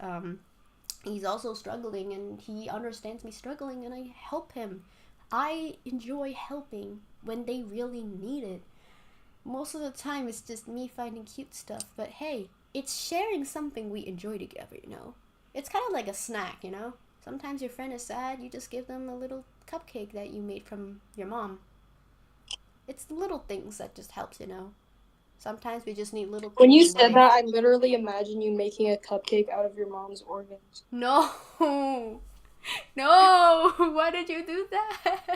he's also struggling, and he understands me struggling, and I help him. I enjoy helping when they really need it. Most of the time, it's just me finding cute stuff, but hey, it's sharing something we enjoy together, you know? It's kind of like a snack, you know? Sometimes your friend is sad, you just give them a little cupcake that you made from your mom. It's the little things that just helps, you know? Sometimes we just need little things. When you in said life. that, I literally imagine you making a cupcake out of your mom's organs. No! No! Why did you do that?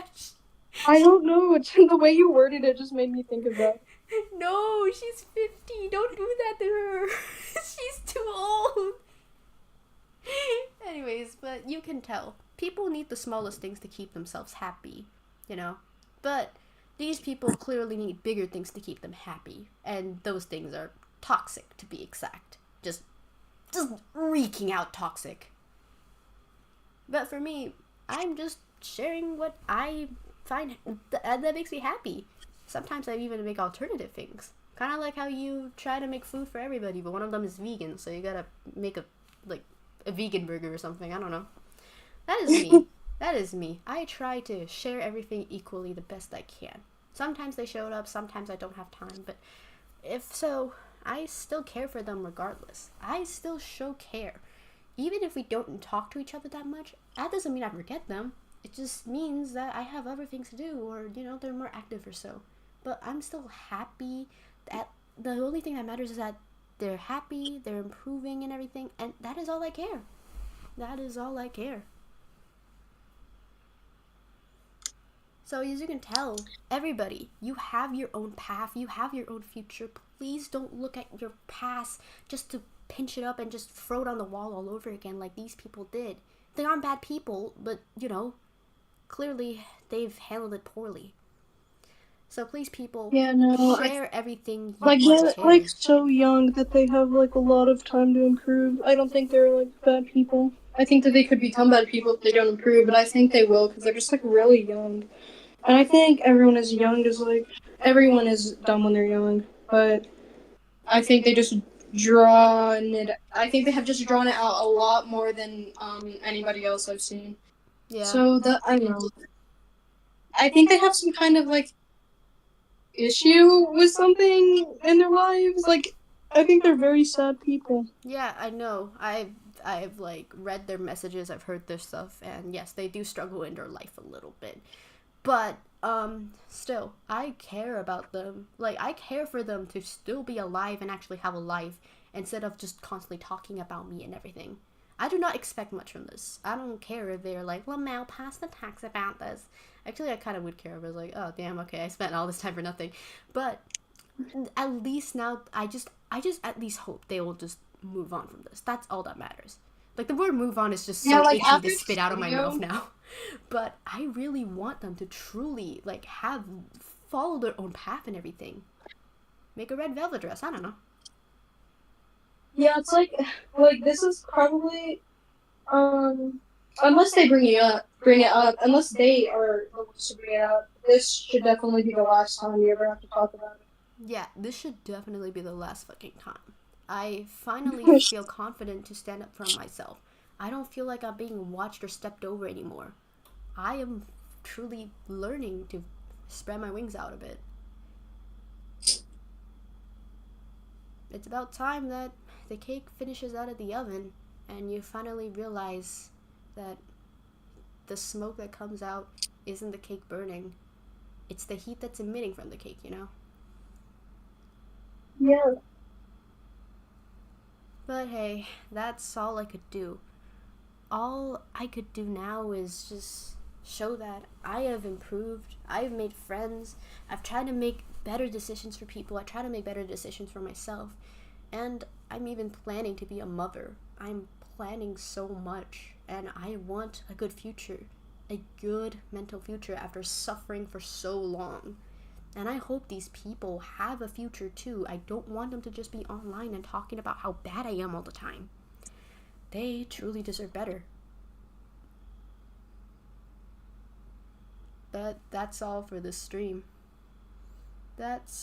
I don't know. The way you worded it just made me think of that. No, she's 50. Don't do that to her. She's too old. Anyways, but you can tell. People need the smallest things to keep themselves happy, you know? But these people clearly need bigger things to keep them happy. And those things are toxic, to be exact. Just reeking out toxic. But for me, I'm just sharing what I find that makes me happy. Sometimes I even make alternative things. Kind of like how you try to make food for everybody, but one of them is vegan, so you gotta make a vegan burger or something. I don't know. That is me. That is me. I try to share everything equally the best I can. Sometimes they show up, sometimes I don't have time, but if so, I still care for them regardless. I still show care. Even if we don't talk to each other that much, that doesn't mean I forget them. It just means that I have other things to do, or, they're more active or so. But I'm still happy that the only thing that matters is that they're happy, they're improving and everything, and that is all I care. That is all I care. So as you can tell, everybody, you have your own path, you have your own future. Please don't look at your past just to pinch it up and just throw it on the wall all over again like these people did. They aren't bad people, but, clearly they've handled it poorly. So please, people, share everything you like want to they're share. like so young that they have like a lot of time to improve. I don't think they're like bad people. I think that they could become bad people if they don't improve, but I think they will because they're just like really young. And I think everyone is young, just like everyone is dumb when they're young, but I think they just drawn it. I think they have just drawn it out a lot more than anybody else I've seen. Yeah. So I don't know. I think they have some kind of like issue with something in their lives. Like I think they're very sad people. Yeah, I know. I've like read their messages, I've heard their stuff, and yes, they do struggle in their life a little bit. But still, I care about them. Like, I care for them to still be alive and actually have a life instead of just constantly talking about me and everything. I do not expect much from this. I don't care if they're like, Lamau, pass the tax about this. Actually, I kind of would care if I was like, oh, damn, okay, I spent all this time for nothing. But at least now, I just at least hope they will just move on from this. That's all that matters. Like, the word move on is just so like, itchy to spit out of my mouth now. But I really want them to truly, like, follow their own path and everything. Make a red velvet dress, I don't know. Yeah, it's like this is probably unless they bring it up, unless they are the ones to bring it up, this should definitely be the last time you ever have to talk about it. Yeah, this should definitely be the last fucking time. I finally feel confident to stand up for myself. I don't feel like I'm being watched or stepped over anymore. I am truly learning to spread my wings out a bit. It's about time that the cake finishes out of the oven and you finally realize that the smoke that comes out isn't the cake burning. It's the heat that's emitting from the cake, Yeah. But hey, that's all I could do. All I could do now is just show that I have improved. I've made friends. I've tried to make better decisions for people. I try to make better decisions for myself. And I'm even planning to be a mother. I'm planning so much. And I want a good future. A good mental future after suffering for so long. And I hope these people have a future too. I don't want them to just be online and talking about how bad I am all the time. They truly deserve better. But that's all for this stream. That's